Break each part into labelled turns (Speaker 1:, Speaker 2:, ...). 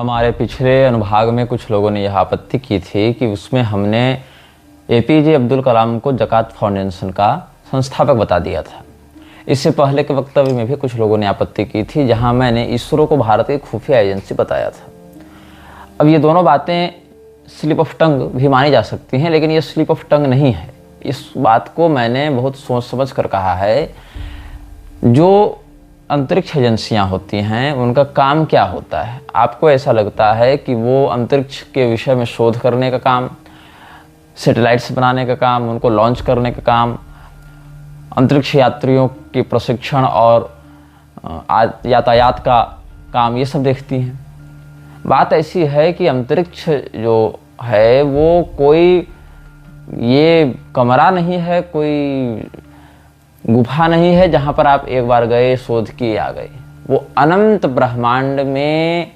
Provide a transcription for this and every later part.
Speaker 1: हमारे पिछले अनुभाग में कुछ लोगों ने यह आपत्ति की थी कि उसमें हमने एपीजे अब्दुल कलाम को ज़कात फाउंडेशन का संस्थापक बता दिया था। इससे पहले के वक्तव्य में भी कुछ लोगों ने आपत्ति की थी, जहां मैंने इसरो को भारत की खुफिया एजेंसी बताया था। अब ये दोनों बातें स्लिप ऑफ टंग भी मानी जा सकती हैं, लेकिन ये स्लिप ऑफ टंग नहीं है। इस बात को मैंने बहुत सोच समझ कर कहा है। जो अंतरिक्ष एजेंसियां होती हैं उनका काम क्या होता है? आपको ऐसा लगता है कि वो अंतरिक्ष के विषय में शोध करने का काम, सैटेलाइट्स बनाने का काम, उनको लॉन्च करने का काम, अंतरिक्ष यात्रियों के प्रशिक्षण और यातायात का काम, ये सब देखती हैं। बात ऐसी है कि अंतरिक्ष जो है वो कोई ये कमरा नहीं है, कोई गुफा नहीं है जहाँ पर आप एक बार गए, शोध किए आ गए। वो अनंत ब्रह्मांड में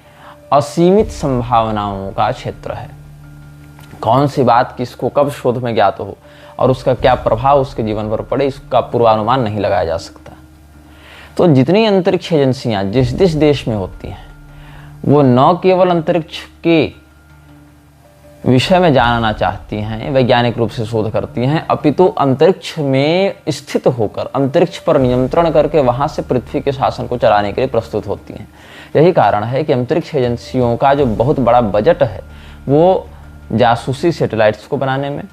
Speaker 1: असीमित संभावनाओं का क्षेत्र है। कौन सी बात किसको कब शोध में ज्ञात हो और उसका क्या प्रभाव उसके जीवन पर पड़े, इसका पूर्वानुमान नहीं लगाया जा सकता। तो जितनी अंतरिक्ष एजेंसियां जिस जिस देश में होती हैं वो न केवल अंतरिक्ष के विषय में जानना चाहती हैं, वैज्ञानिक रूप से शोध करती हैं, अपितु अंतरिक्ष में स्थित होकर अंतरिक्ष पर नियंत्रण करके वहां से पृथ्वी के शासन को चलाने के लिए प्रस्तुत होती हैं। यही कारण है कि अंतरिक्ष एजेंसियों का जो बहुत बड़ा बजट है वो जासूसी सैटेलाइट्स को बनाने में,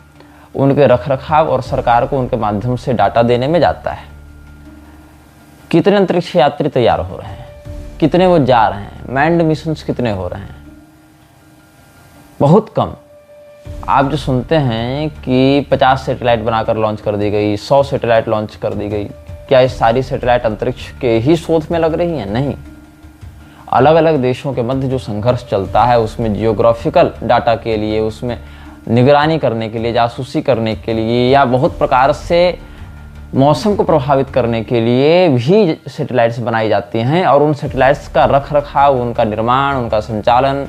Speaker 1: उनके रखरखाव और सरकार को उनके माध्यम से डाटा देने में जाता है। कितने अंतरिक्ष यात्री तैयार हो रहे हैं, कितने वो जा रहे हैं, मैन्ड मिशंस कितने हो रहे हैं? बहुत कम। आप जो सुनते हैं कि 50 सैटेलाइट बनाकर लॉन्च कर दी गई, 100 सैटेलाइट लॉन्च कर दी गई, क्या ये सारी सैटेलाइट अंतरिक्ष के ही शोध में लग रही हैं? नहीं। अलग अलग देशों के मध्य जो संघर्ष चलता है उसमें जियोग्राफिकल डाटा के लिए, उसमें निगरानी करने के लिए, जासूसी करने के लिए, या बहुत प्रकार से मौसम को प्रभावित करने के लिए भी सैटेलाइट्स बनाई जाती हैं। और उन सैटेलाइट्स का रख रखाव, उनका निर्माण, उनका संचालन,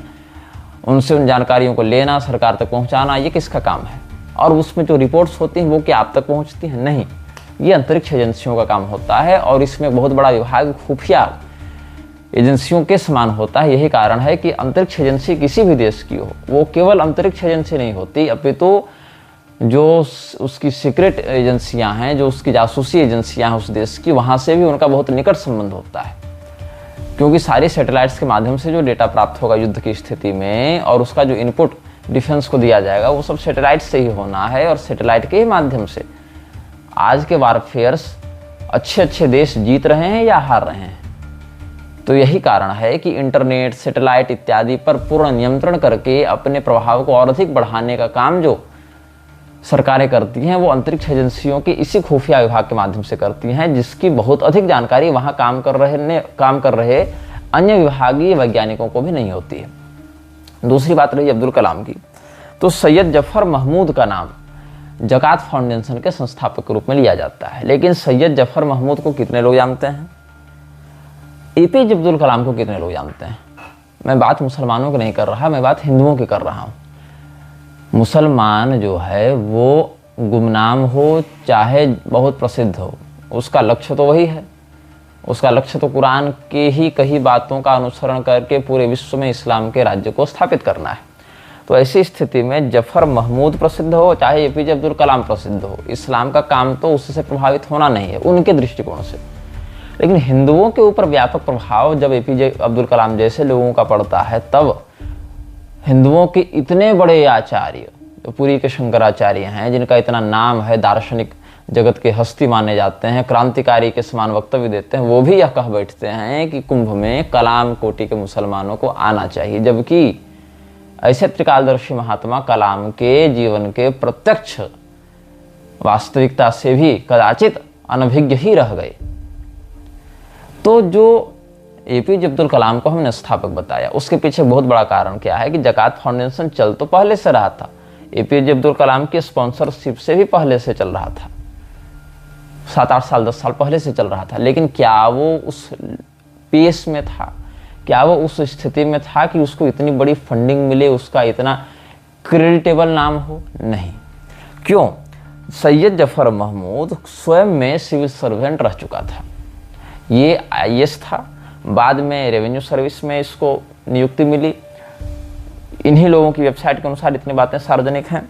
Speaker 1: उनसे उन जानकारियों को लेना, सरकार तक पहुंचाना, ये किसका काम है? और उसमें जो रिपोर्ट्स होती हैं वो क्या आप तक पहुंचती हैं? नहीं, ये अंतरिक्ष एजेंसियों का काम होता है। और इसमें बहुत बड़ा विभाग खुफिया एजेंसियों के समान होता है। यही कारण है कि अंतरिक्ष एजेंसी किसी भी देश की हो, वो केवल अंतरिक्ष एजेंसी नहीं होती, अपितु जो उसकी सीक्रेट एजेंसियां हैं, जो उसकी जासूसी एजेंसियां हैं उस देश की, वहां से भी उनका बहुत निकट संबंध होता है। क्योंकि सारी सैटेलाइट्स के माध्यम से जो डेटा प्राप्त होगा युद्ध की स्थिति में, और उसका जो इनपुट डिफेंस को दिया जाएगा, वो सब सैटेलाइट से ही होना है। और सैटेलाइट के ही माध्यम से आज के वारफेयर्स अच्छे अच्छे देश जीत रहे हैं या हार रहे हैं। तो यही कारण है कि इंटरनेट, सैटेलाइट इत्यादि पर पूर्ण नियंत्रण करके अपने प्रभाव को और अधिक बढ़ाने का काम जो सरकारें करती हैं वो अंतरिक्ष एजेंसियों की इसी खुफिया विभाग के माध्यम से करती हैं, जिसकी बहुत अधिक जानकारी वहां काम कर रहे अन्य विभागीय वैज्ञानिकों को भी नहीं होती है। दूसरी बात रही अब्दुल कलाम की, तो सैयद जफर महमूद का नाम ज़कात फाउंडेशन के संस्थापक के रूप में लिया जाता है। लेकिन सैयद जफर महमूद को कितने लोग जानते हैं? एपीजे अब्दुल कलाम को कितने लोग जानते हैं? मैं बात मुसलमानों की नहीं कर रहा, मैं बात हिंदुओं की कर रहा हूँ। मुसलमान जो है वो गुमनाम हो चाहे बहुत प्रसिद्ध हो, उसका लक्ष्य तो वही है। उसका लक्ष्य तो कुरान के ही कई बातों का अनुसरण करके पूरे विश्व में इस्लाम के राज्य को स्थापित करना है। तो ऐसी स्थिति में जफर महमूद प्रसिद्ध हो चाहे एपीजे अब्दुल कलाम प्रसिद्ध हो, इस्लाम का काम तो उससे प्रभावित होना नहीं है उनके दृष्टिकोण से। लेकिन हिंदुओं के ऊपर व्यापक प्रभाव जब एपीजे अब्दुल कलाम जैसे लोगों का पड़ता है, तब हिंदुओं के इतने बड़े आचार्य, जो पुरी के शंकराचार्य हैं, जिनका इतना नाम है, दार्शनिक जगत के हस्ती माने जाते हैं, क्रांतिकारी के समान वक्तव्य देते हैं, वो भी यह कह बैठते हैं कि कुंभ में कलाम कोटि के मुसलमानों को आना चाहिए। जबकि ऐसे त्रिकालदर्शी महात्मा कलाम के जीवन के प्रत्यक्ष वास्तविकता से भी कदाचित अनभिज्ञ ही रह गए। तो जो एपीजे अब्दुल कलाम को हमने स्थापक बताया, उसके पीछे बहुत बड़ा कारण क्या है कि ज़कात फाउंडेशन चल तो पहले से रहा था, एपीजे अब्दुल कलाम की स्पॉन्सरशिप से भी पहले से चल रहा था, 7-8 साल 10 साल पहले से चल रहा था। लेकिन क्या वो उस पेस में था, क्या वो उस स्थिति में था कि उसको इतनी बड़ी फंडिंग मिले, उसका इतना क्रेडिटेबल नाम हो? नहीं। क्यों? सैयद जफर महमूद स्वयं में सिविल सर्वेंट रह चुका था। ये आईएएस था, बाद में रेवेन्यू सर्विस में इसको नियुक्ति मिली, इन्हीं लोगों की वेबसाइट के अनुसार इतनी बातें सार्वजनिक हैं।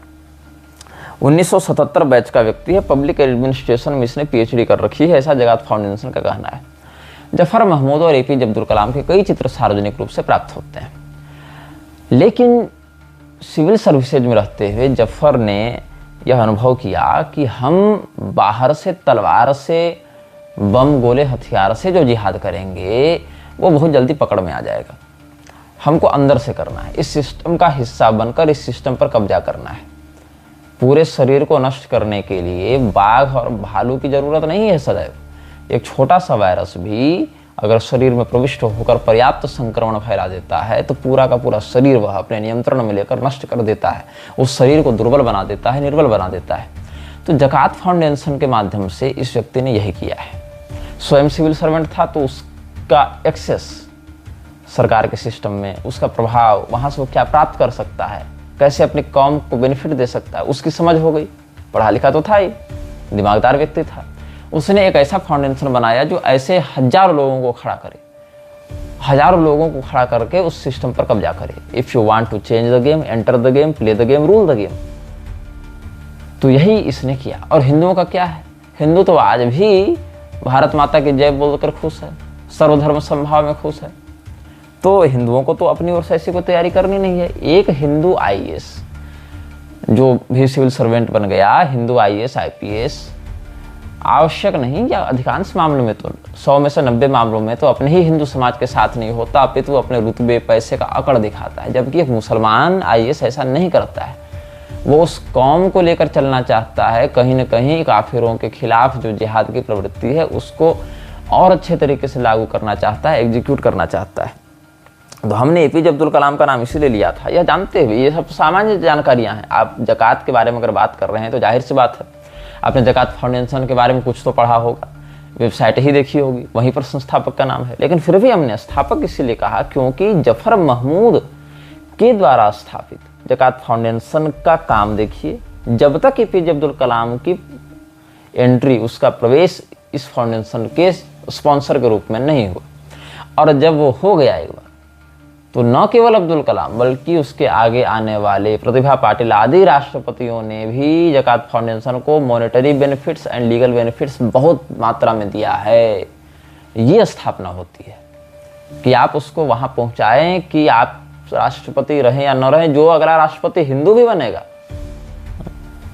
Speaker 1: 1977 बैच का व्यक्ति है, पब्लिक एडमिनिस्ट्रेशन में इसने पीएचडी कर रखी है, ऐसा जगात फाउंडेशन का कहना है। जफर महमूद और एपीजे अब्दुल कलाम के कई चित्र सार्वजनिक रूप से प्राप्त होते हैं, लेकिन सिविल सर्विसेज में रहते हुए जफर ने यह अनुभव किया कि हम बाहर से तलवार से, बम गोले हथियार से जो जिहाद करेंगे वो बहुत जल्दी पकड़ में आ जाएगा। हमको अंदर से करना है, इस सिस्टम का हिस्सा बनकर इस सिस्टम पर कब्जा करना है। पूरे शरीर को नष्ट करने के लिए बाघ और भालू की जरूरत नहीं है सदैव। एक छोटा सा वायरस भी अगर शरीर में प्रविष्ट होकर पर्याप्त संक्रमण फैला देता है तो पूरा का पूरा शरीर वह अपने नियंत्रण में लेकर नष्ट कर देता है, उस शरीर को दुर्बल बना देता है, निर्बल बना देता है। तो जकात फाउंडेशन के माध्यम से इस व्यक्ति ने यही किया है। स्वयं सिविल सर्वेंट था तो उसका एक्सेस सरकार के सिस्टम में, उसका प्रभाव, वहां से वो क्या प्राप्त कर सकता है, कैसे अपनी कौम को बेनिफिट दे सकता है, उसकी समझ हो गई। पढ़ा लिखा तो था ही, दिमागदार व्यक्ति था। उसने एक ऐसा फाउंडेशन बनाया जो ऐसे हजारों लोगों को खड़ा करे, हजारों लोगों को खड़ा करके उस सिस्टम पर कब्जा करे। If you want to change the game, enter the game, play the game, rule the game. तो यही इसने किया। और हिंदुओं का क्या है? हिंदू तो आज भी भारत माता की जय बोलकर खुश है, सर्वधर्म समभाव में खुश है। तो हिंदुओं को तो अपनी ओर से ऐसी कोई तैयारी करनी नहीं है। एक हिंदू आईएएस जो भी सिविल सर्वेंट बन गया, हिंदू आईएएस आईपीएस आवश्यक नहीं, या अधिकांश मामलों में तो 100 में से 90 मामलों में तो अपने ही हिंदू समाज के साथ नहीं होता, अपितु अपने रुतबे पैसे का अकड़ दिखाता है। जबकि एक मुसलमान आईएएस ऐसा नहीं करता है, वो उस कौम को लेकर चलना चाहता है। कहीं न कहीं काफिरों के खिलाफ जो जिहाद की प्रवृत्ति है उसको और अच्छे तरीके से लागू करना चाहता है, एग्जीक्यूट करना चाहता है। तो हमने एपीजे अब्दुल कलाम का नाम इसीलिए लिया था, यह जानते हुए, ये सब सामान्य जानकारियां हैं। आप जकात के बारे में अगर बात कर रहे हैं तो जाहिर सी बात है आपने जकात फाउंडेशन के बारे में कुछ तो पढ़ा होगा, वेबसाइट ही देखी होगी, वहीं पर संस्थापक का नाम है। लेकिन फिर भी हमने स्थापक इसीलिए कहा क्योंकि जफर महमूद के द्वारा स्थापित जकात फाउंडेशन का काम देखिए। जब तक एपीजे अब्दुल कलाम की एंट्री, उसका प्रवेश इस फाउंडेशन के स्पॉन्सर के रूप में नहीं हुआ, और जब वो हो गया एक बार, तो न केवल अब्दुल कलाम बल्कि उसके आगे आने वाले प्रतिभा पाटिल आदि राष्ट्रपतियों ने भी जकात फाउंडेशन को monetary benefits and legal benefits बहुत मात्रा में दिया है। ये स्थापना होती है कि आप उसको वहां पहुंचाएं कि आप राष्ट्रपति रहें या न रहें, जो अगला राष्ट्रपति हिंदू भी बनेगा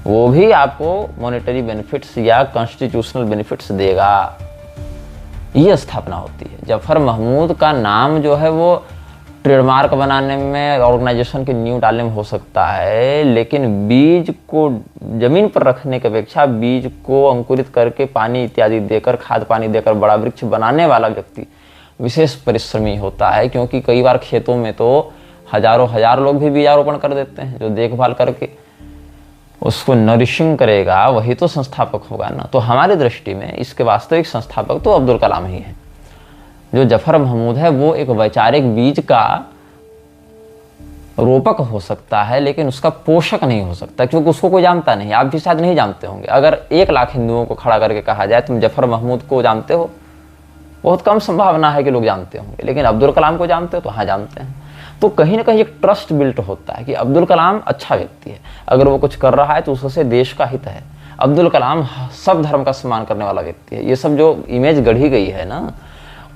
Speaker 1: वो भी आपको मॉनेटरी बेनिफिट्स या कॉन्स्टिट्यूशनल बेनिफिट्स देगा। ये स्थापना होती है। जफर महमूद का नाम जो है वो ट्रेडमार्क बनाने में, ऑर्गेनाइजेशन की नींव डालने में हो सकता है, लेकिन बीज को जमीन पर रखने की अपेक्षा बीज को अंकुरित करके पानी इत्यादि देकर, खाद पानी देकर बड़ा वृक्ष बनाने वाला व्यक्ति विशेष परिश्रमी होता है। क्योंकि कई बार खेतों में तो हजार लोग भी बीजारोपण कर देते हैं, जो देखभाल करके उसको नरिशिंग करेगा वही तो संस्थापक होगा ना। तो हमारी दृष्टि में इसके वास्तविक संस्थापक तो अब्दुल कलाम ही है। जो जफर महमूद है वो एक वैचारिक बीज का रोपक हो सकता है, लेकिन उसका पोषक नहीं हो सकता, क्योंकि उसको कोई जानता नहीं। आप भी शायद नहीं जानते होंगे। अगर 1 लाख हिंदुओं को खड़ा करके कहा जाए तुम जफर महमूद को जानते हो, बहुत कम संभावना है कि लोग जानते होंगे। लेकिन अब्दुल कलाम को जानते हो तो हाँ जानते हैं। तो कहीं ना कहीं एक ट्रस्ट बिल्ट होता है कि अब्दुल कलाम अच्छा व्यक्ति है, अगर वो कुछ कर रहा है तो उससे देश का हित है। अब्दुल कलाम सब धर्म का सम्मान करने वाला व्यक्ति है। ये सब जो इमेज गढ़ी गई है ना,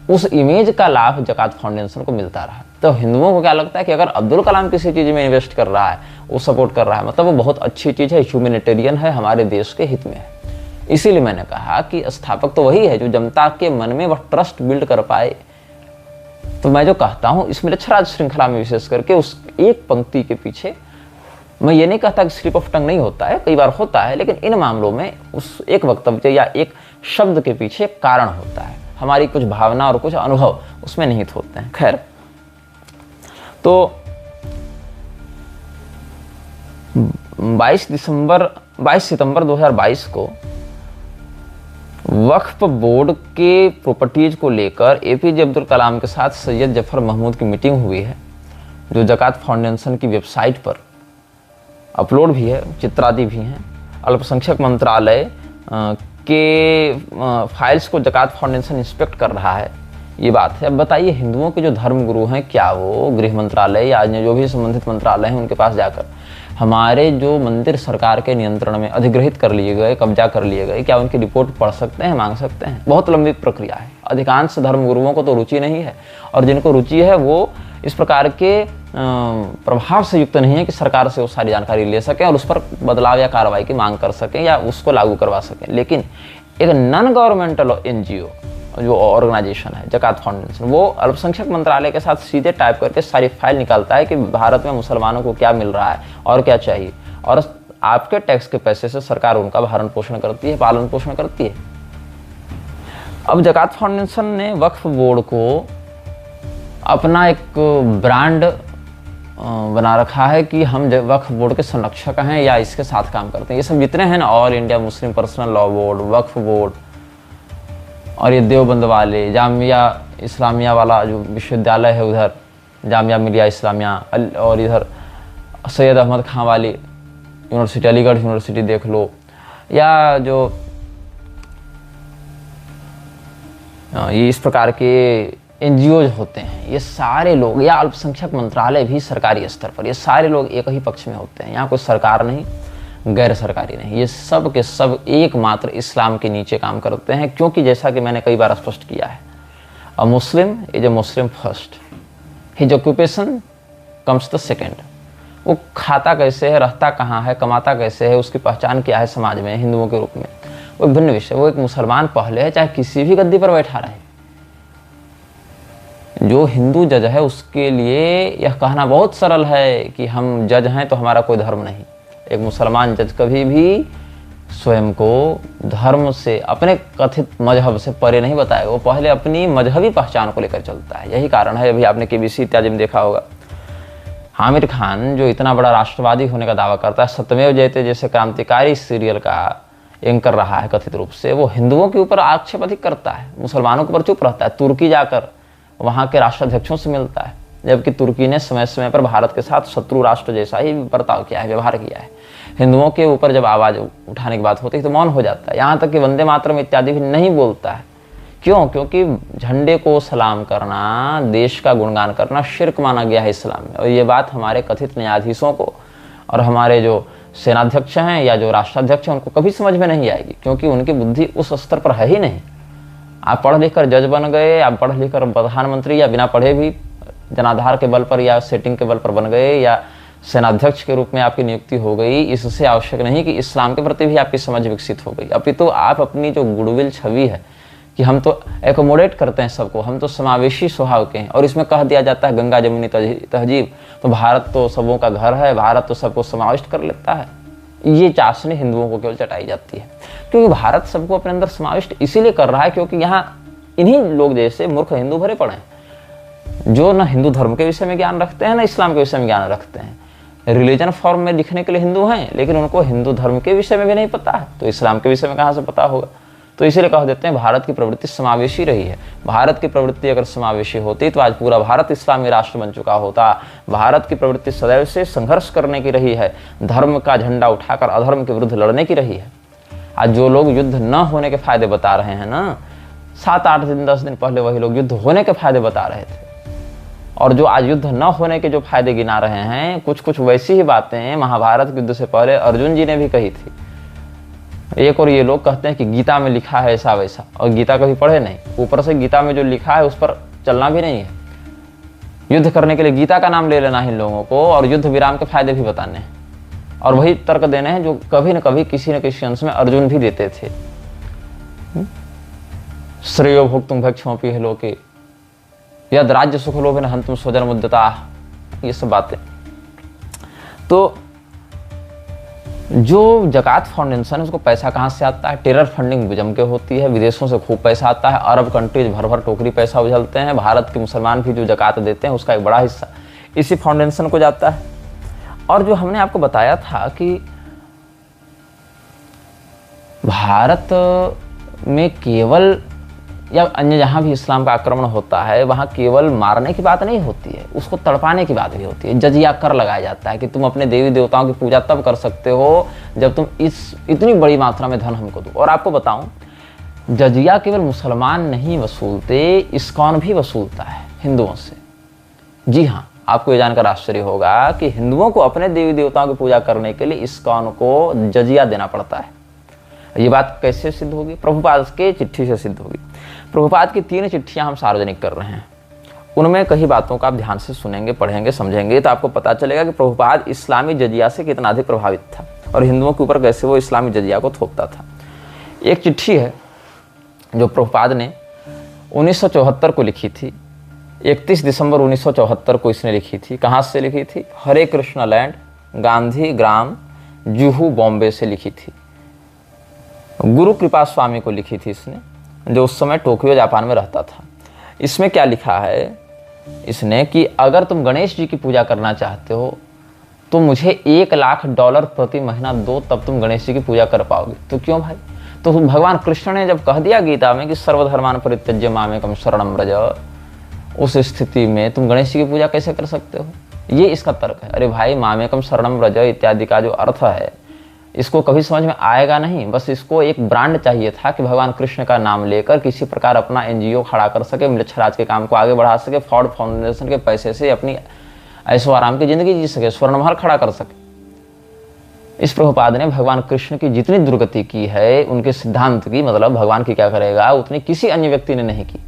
Speaker 1: उस इमेज का लाभ जकात फाउंडेशन को मिलता रहा। तो हिंदुओं को क्या लगता है कि अगर अब्दुल कलाम किसी चीज में इन्वेस्ट कर रहा है, वो सपोर्ट कर रहा है, मतलब वो बहुत अच्छी चीज है, ह्यूमैनिटेरियन है, हमारे देश के हित में है। इसीलिए मैंने कहा कि स्थापक तो वही है जो जनता के मन में वह ट्रस्ट बिल्ड कर पाए। तो मैं जो कहता हूं इस मिलच्छराज श्रृंखला में विशेष करके उस एक पंक्ति के पीछे, मैं ये नहीं कहता कि स्लिप ऑफ टंग नहीं होता है, कई बार होता है, लेकिन इन मामलों में उस एक वक्तव्य या एक शब्द के पीछे कारण होता है। हमारी कुछ भावना और कुछ अनुभव उसमें निहित होते हैं। खैर, तो 22 सितंबर 2022 को वक्फ बोर्ड के प्रॉपर्टीज को लेकर एपीजे अब्दुल कलाम के साथ सैयद जफर महमूद की मीटिंग हुई है, जो जकात फाउंडेशन की वेबसाइट पर अपलोड भी है, चित्रादि भी हैं। अल्पसंख्यक मंत्रालय के फाइल्स को जकात फाउंडेशन इंस्पेक्ट कर रहा है। ये बात है। अब बताइए, हिंदुओं के जो धर्म गुरु हैं, क्या वो गृह मंत्रालय या अन्य जो भी संबंधित मंत्रालय हैं उनके पास जाकर हमारे जो मंदिर सरकार के नियंत्रण में अधिग्रहित कर लिए गए, कब्जा कर लिए गए, क्या उनकी रिपोर्ट पढ़ सकते हैं, मांग सकते हैं? बहुत लंबी प्रक्रिया है। अधिकांश धर्म गुरुओं को तो रुचि नहीं है, और जिनको रुचि है वो इस प्रकार के प्रभाव से युक्त नहीं है कि सरकार से वो सारी जानकारी ले सकें और उस पर बदलाव या कार्रवाई की मांग कर सकें या उसको लागू करवा सकें। लेकिन एक नॉन गवर्नमेंटल एनजीओ जो ऑर्गेनाइजेशन है ज़कात फाउंडेशन, वो अल्पसंख्यक मंत्रालय के साथ सीधे टाइप करके सारी फाइल निकालता है कि भारत में मुसलमानों को क्या मिल रहा है और क्या चाहिए, और आपके टैक्स के पैसे से सरकार उनका भरण पोषण करती है, पालन पोषण करती है। अब ज़कात फाउंडेशन ने वक्फ बोर्ड को अपना एक ब्रांड बना रखा है कि हम वक्फ बोर्ड के संरक्षक हैं या इसके साथ काम करते हैं। ये सब जितने हैं ना, all India Muslim personal law board, Waqf board, और ये देवबंद वाले, जामिया इस्लामिया वाला जो विश्वविद्यालय है उधर, जामिया मिलिया इस्लामिया, और इधर सैयद अहमद खां वाली यूनिवर्सिटी, अलीगढ़ यूनिवर्सिटी देख लो, या जो ये इस प्रकार के एनजीओज होते हैं, ये सारे लोग, या अल्पसंख्यक मंत्रालय भी सरकारी स्तर पर, ये सारे लोग एक ही पक्ष में होते हैं। यहाँ कोई सरकार नहीं, गैर सरकारी नहीं, ये सब के सब एकमात्र इस्लाम के नीचे काम करते हैं। क्योंकि जैसा कि मैंने कई बार स्पष्ट किया है, a Muslim is a Muslim first, his occupation comes the second. वो खाता कैसे है, रहता कहाँ है, कमाता कैसे है, उसकी पहचान क्या है समाज में हिंदुओं के रूप में, वो भिन्न विषय। वो एक मुसलमान पहले है, चाहे किसी भी गद्दी पर बैठा रहे। जो हिंदू जज है उसके लिए यह कहना बहुत सरल है कि हम जज हैं तो हमारा कोई धर्म नहीं। एक मुसलमान जज कभी भी स्वयं को धर्म से, अपने कथित मजहब से परे नहीं बताएगा। वो पहले अपनी मजहबी पहचान को लेकर चलता है। यही कारण है, अभी आपने केबीसी इत्यादि में देखा होगा, आमिर खान जो इतना बड़ा राष्ट्रवादी होने का दावा करता है, सत्यमेव जयते जैसे क्रांतिकारी सीरियल का एंकर रहा है कथित रूप से, वो हिंदुओं के ऊपर आक्षेप अधिक करता है, मुसलमानों के ऊपर चुप रहता है। तुर्की जाकर वहाँ के राष्ट्राध्यक्षों से मिलता है, जबकि तुर्की ने समय समय पर भारत के साथ शत्रु राष्ट्र जैसा ही बर्ताव किया है, व्यवहार किया है। हिंदुओं के ऊपर जब आवाज़ उठाने की बात होती है तो मौन हो जाता है, यहाँ तक कि वंदे मातरम इत्यादि भी नहीं बोलता है। क्यों? क्योंकि झंडे को सलाम करना, देश का गुणगान करना शिर्क माना गया है इस्लाम में। और ये बात हमारे कथित न्यायाधीशों को और हमारे जो सेनाध्यक्ष हैं या जो राष्ट्राध्यक्ष हैं उनको कभी समझ में नहीं आएगी, क्योंकि उनकी बुद्धि उस स्तर पर है ही नहीं। आप पढ़ लिख कर जज बन गए, आप पढ़ लिख कर प्रधानमंत्री या बिना पढ़े भी जनाधार के बल पर या सेटिंग के बल पर बन गए, या सेनाध्यक्ष के रूप में आपकी नियुक्ति हो गई, इससे आवश्यक नहीं कि इस्लाम के प्रति भी आपकी समझ विकसित हो गई। अपितु आप अपनी जो गुडविल छवि है कि हम तो एकोमोडेट करते हैं सबको, हम तो समावेशी स्वभाव के हैं, और इसमें कह दिया जाता है गंगा जमुनी तहजीब, तो भारत तो सबों का घर है, भारत तो सबको समाविष्ट कर लेता है। ये चाशनी हिंदुओं को केवल चटाई जाती है, क्योंकि भारत सबको अपने अंदर समाविष्ट इसीलिए कर रहा है क्योंकि यहाँ इन्हीं लोग जैसे मूर्ख हिंदू भरे पड़े हैं, जो न हिंदू धर्म के विषय में ज्ञान रखते हैं, न इस्लाम के विषय में ज्ञान रखते हैं। रिलीजन फॉर्म में लिखने के लिए हिंदू हैं, लेकिन उनको हिंदू धर्म के विषय में भी नहीं पता है, तो इस्लाम के विषय में कहाँ से पता होगा। तो इसीलिए कह देते हैं भारत की प्रवृत्ति समावेशी रही है। भारत की प्रवृत्ति अगर समावेशी होती तो आज पूरा भारत इस्लामी राष्ट्र बन चुका होता। भारत की प्रवृत्ति सदैव से संघर्ष करने की रही है, धर्म का झंडा उठाकर अधर्म के विरुद्ध लड़ने की रही है। आज जो लोग युद्ध न होने के फायदे बता रहे हैं ना, 7-8 दिन 10 दिन पहले वही लोग युद्ध होने के फायदे बता रहे थे, और जो आज युद्ध न होने के जो फायदे गिना रहे हैं, कुछ वैसी ही बातें महाभारत युद्ध से पहले अर्जुन जी ने भी कही थी। एक और ये लोग कहते हैं कि गीता में लिखा है ऐसा वैसा, और गीता कभी पढ़े नहीं, ऊपर से गीता में जो लिखा है उस पर चलना भी नहीं है। युद्ध करने के लिए गीता का नाम ले लेना है इन लोगों को, और युद्ध विराम के फायदे भी बताने हैं, और वही तर्क देने हैं जो कभी न कभी किसी न किसी अंश में अर्जुन भी देते थे। श्रेयो भोक्तुम भक्षमपि लोके यद राज्य सुख लोभेन हन्तुम स्वजन मुद्यता, ये सब बातें। तो जो ज़कात फाउंडेशन है उसको पैसा कहाँ से आता है? टेरर फंडिंग जम के होती है, विदेशों से खूब पैसा आता है, अरब कंट्रीज भर भर टोकरी पैसा उछलते हैं। भारत के मुसलमान भी जो ज़कात देते हैं उसका एक बड़ा हिस्सा इसी फाउंडेशन को जाता है। और जो हमने आपको बताया था कि भारत में केवल या अन्य जहाँ भी इस्लाम का आक्रमण होता है वहाँ केवल मारने की बात नहीं होती है, उसको तड़पाने की बात भी होती है। जजिया कर लगाया जाता है कि तुम अपने देवी देवताओं की पूजा तब कर सकते हो जब तुम इतनी बड़ी मात्रा में धन हमको दो। और आपको बताऊं, जजिया केवल मुसलमान नहीं वसूलते, इस्कॉन भी वसूलता है हिंदुओं से। जी हाँ, आपको ये जानकर आश्चर्य होगा कि हिंदुओं को अपने देवी देवताओं की पूजा करने के लिए इस्कॉन को जजिया देना पड़ता है। ये बात कैसे सिद्ध होगी? प्रभुपाद के चिट्ठी से सिद्ध होगी। प्रभुपाद की 3 चिट्ठियां हम सार्वजनिक कर रहे हैं, उनमें कई बातों का आप ध्यान से सुनेंगे, पढ़ेंगे, समझेंगे तो आपको पता चलेगा कि प्रभुपाद इस्लामी जजिया से कितना अधिक प्रभावित था और हिंदुओं के ऊपर कैसे वो इस्लामी जजिया को थोपता था। एक चिट्ठी है जो प्रभुपाद ने 1974 को लिखी थी, 31 दिसंबर 1974 को इसने लिखी थी। कहाँ से लिखी थी? हरे कृष्णा लैंड, गांधी ग्राम, जुहू, बॉम्बे से लिखी थी। गुरु कृपा स्वामी को लिखी थी इसने, जो उस समय टोक्यो जापान में रहता था। इसमें क्या लिखा है इसने कि अगर तुम गणेश जी की पूजा करना चाहते हो तो मुझे $1,00,000 प्रति महीना दो, तब तुम गणेश जी की पूजा कर पाओगे। तो क्यों भाई? तो भगवान कृष्ण ने जब कह दिया गीता में कि सर्वधर्मान परित्यज्य मामेकम शरणम व्रज, उस स्थिति में तुम गणेश जी की पूजा कैसे कर सकते हो? ये इसका तर्क है। अरे भाई, मामेकम शरणम व्रज इत्यादि का जो अर्थ है इसको कभी समझ में आएगा नहीं। बस इसको एक ब्रांड चाहिए था कि भगवान कृष्ण का नाम लेकर किसी प्रकार अपना एनजीओ खड़ा कर सके, मिलच्छराज के काम को आगे बढ़ा सके, फॉर्ड फाउंडेशन के पैसे से अपनी ऐशो आराम की जिंदगी जी सके, स्वर्णमहल खड़ा कर सके। इस प्रभुपाद ने भगवान कृष्ण की जितनी दुर्गति की है, उनके सिद्धांत की, मतलब भगवान की क्या करेगा, उतनी किसी अन्य व्यक्ति ने नहीं की।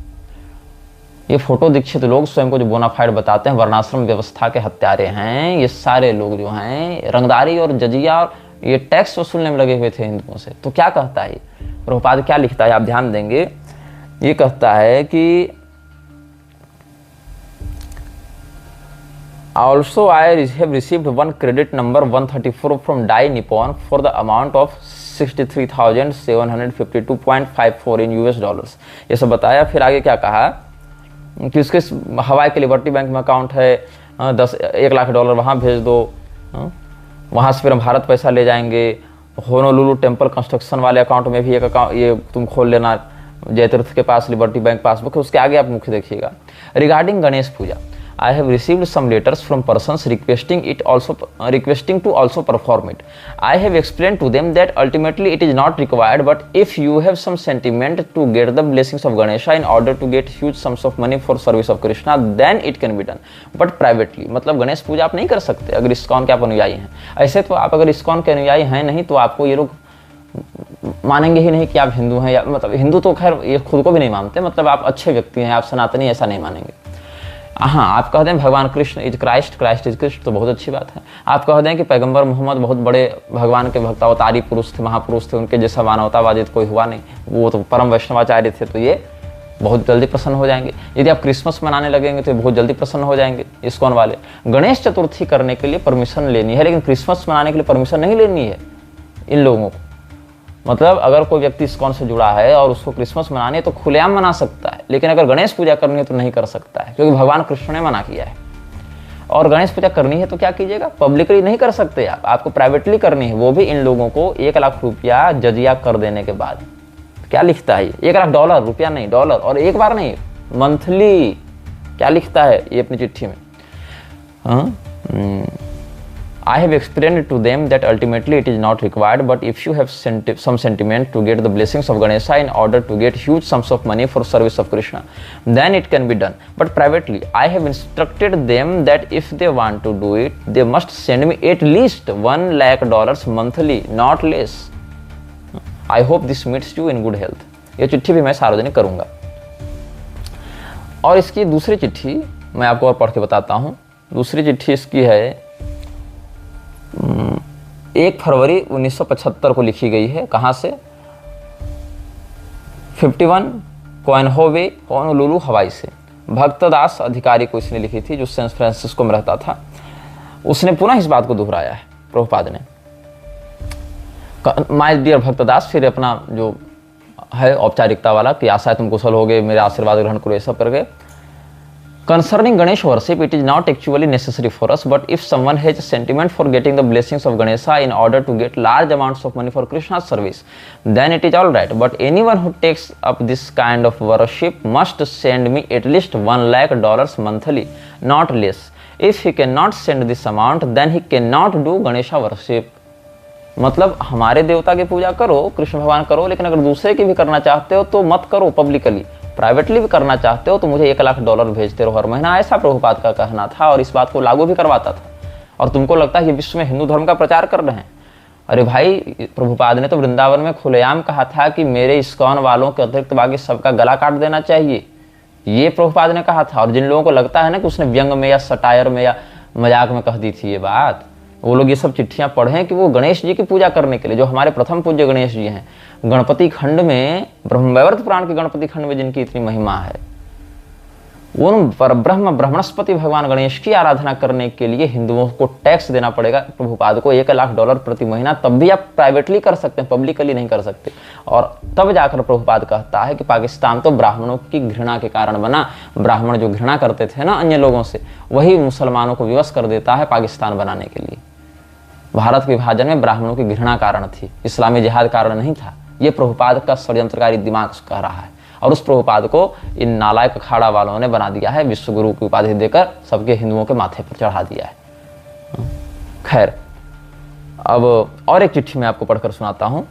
Speaker 1: ये फोटो दीक्षित लोग स्वयं को जो बोनाफाइड बताते हैं वर्णाश्रम व्यवस्था के हत्यारे हैं, ये सारे लोग जो हैं रंगदारी और जजिया और ये टैक्स वसूलने में लगे हुए थे हिंदुओं से। तो क्या कहता है प्रभुपाद, क्या लिखता है आप ध्यान देंगे। ये कहता है कि also I have received 1 credit number 134 from Dai Nippon for the amount of 63,752.54 in US$। ये सब बताया। फिर आगे क्या कहा कि उसके हवाई के लिबर्टी बैंक में अकाउंट है, 1,00,000 वहाँ भेज दो, वहाँ से फिर हम भारत पैसा ले जाएंगे। होनोलुलु टेम्पल कंस्ट्रक्शन वाले अकाउंट में भी एक अकाउंट ये तुम खोल लेना, जयतीर्थ के पास लिबर्टी बैंक पासबुक है, उसके आगे आप मुख्य देखिएगा। Regarding Ganesh puja, I have received some letters from persons requesting to also perform it. I have explained to them that ultimately it is not required, but if you have some sentiment to get the blessings of Ganesha in order to get huge sums of money for service of Krishna, then it can be done. But privately, मतलब गणेश पूजा आप नहीं कर सकते अगर ISKCON के आप अनुयायी हैं। ऐसे तो आप अगर इस्कॉन के अनुयायी हैं नहीं तो आपको ये लोग मानेंगे ही नहीं कि आप हिंदू हैं, या मतलब हिंदू तो खैर ये खुद को भी नहीं मानते, मतलब आप अच्छे व्यक्ति हैं, आप सनातनी, ऐसा नहीं मानेंगे। हाँ, आप कह दें भगवान Krishna is Christ, Christ is Krishna, तो बहुत अच्छी बात है। आप कह दें कि पैगंबर मोहम्मद बहुत बड़े भगवान के भक्त अवतारी पुरुष थे, महापुरुष थे, उनके जैसा मानवतावादी तो कोई हुआ नहीं, वो तो परम वैष्णवाचार्य थे, तो ये बहुत जल्दी प्रसन्न हो जाएंगे। यदि आप क्रिसमस मनाने लगेंगे तो बहुत जल्दी प्रसन्न हो जाएंगे इस्कॉन वाले। गणेश चतुर्थी करने के लिए परमिशन लेनी है, लेकिन क्रिसमस मनाने के लिए परमिशन नहीं लेनी है इन लोगों को। मतलब अगर कोई व्यक्ति इस्कॉन से जुड़ा है और उसको क्रिसमस मनानी है तो खुलेआम मना सकता है, लेकिन अगर गणेश पूजा करनी है तो नहीं कर सकता है, क्योंकि भगवान कृष्ण ने मना किया है। और गणेश पूजा करनी है तो क्या कीजिएगा, पब्लिकली नहीं कर सकते आप, आपको प्राइवेटली करनी है, वो भी इन लोगों को $1,00,000 जजिया कर देने के बाद। तो क्या लिखता है $1,00,000, रुपया नहीं, डॉलर, और एक बार नहीं, मंथली। क्या लिखता है ये अपनी चिट्ठी में? I have explained to them that ultimately it is not required, but if you have some sentiment to get the blessings of Ganesha in order to get huge sums of money for service of Krishna, then it can be done. But privately, I have instructed them that if they want to do it, they must send me at least $1,00,000 monthly, not less. I hope this meets you in good health. ये चिट्ठी भी मैं सार्वजनिक करूंगा। और इसकी दूसरी चिट्ठी मैं आपको और पढ़ के बताता हूँ। दूसरी चिट्ठी इसकी है 1 फरवरी 1975 को लिखी गई है। कहाँ से? 51 कोएनहोवे, होनोलुलु, हवाई से। भक्तदास अधिकारी को इसने लिखी थी, जो सैन फ्रांसिस्को में रहता था। उसने पुनः इस बात को दोहराया है प्रभुपाद ने। माय डियर भक्तदास, फिर अपना जो है औपचारिकता वाला कि आशा है तुम कुशल हो गए, मेरे आशीर्वाद ग्रहण करो, ये सब कर गए। Concerning Ganesh worship, it is not actually necessary for us, but if someone has a sentiment for getting the blessings of Ganesha in order to get large amounts of money for Krishna's service, then it is all right. But anyone who takes up this kind of worship must send me at least $1,00,000 monthly, not less. If he cannot send this amount, then he cannot do Ganesha worship. मतलब हमारे देवता की पूजा करो, कृष्ण भगवान करो, लेकिन अगर दूसरे की भी करना चाहते हो तो मत करो पब्लिकली, प्राइवेटली भी करना चाहते हो तो मुझे $1,00,000 भेजते रहो हर महीना, ऐसा प्रभुपाद का कहना था और इस बात को लागू भी करवाता था। और तुमको लगता है ये विश्व में हिंदू धर्म का प्रचार कर रहे हैं? अरे भाई, प्रभुपाद ने तो वृंदावन में खुलेआम कहा था कि मेरे इस्कॉन वालों के अतिरिक्त बाकी सबका गला काट देना चाहिए, ये प्रभुपाद ने कहा था। और जिन लोगों को लगता है ना कि उसने व्यंग में या सटायर में या मजाक में कह दी थी ये बात, वो लोग ये सब चिट्ठियां पढ़ें कि वो गणेश जी की पूजा करने के लिए, जो हमारे प्रथम पूज्य गणेश जी हैं, गणपति खंड में, ब्रह्मवैवर्त पुराण के गणपति खंड में जिनकी इतनी महिमा है, उन ब्रह्म ब्रह्मणस्पति भगवान गणेश की आराधना करने के लिए हिंदुओं को टैक्स देना पड़ेगा प्रभुपाद को $1,00,000 प्रति महीना, तब भी आप प्राइवेटली कर सकते हैं, पब्लिकली नहीं कर सकते। और तब जाकर प्रभुपाद कहता है कि पाकिस्तान तो ब्राह्मणों की घृणा के कारण बना, ब्राह्मण जो घृणा करते थे ना अन्य लोगों से, वही मुसलमानों को विवश कर देता है पाकिस्तान बनाने के लिए। भारत विभाजन में ब्राह्मणों की घृणा कारण थी, इस्लामी जिहाद कारण नहीं था। ये प्रभुपाद का षड्यंत्रकारी दिमाग कह रहा है, और उस प्रभुपाद को इन नालायक अखाड़ा वालों ने बना दिया है, विश्व गुरु की उपाधि देकर सबके हिंदुओं के माथे पर चढ़ा दिया है। खैर, अब और एक चिट्ठी मैं आपको पढ़कर सुनाता हूं।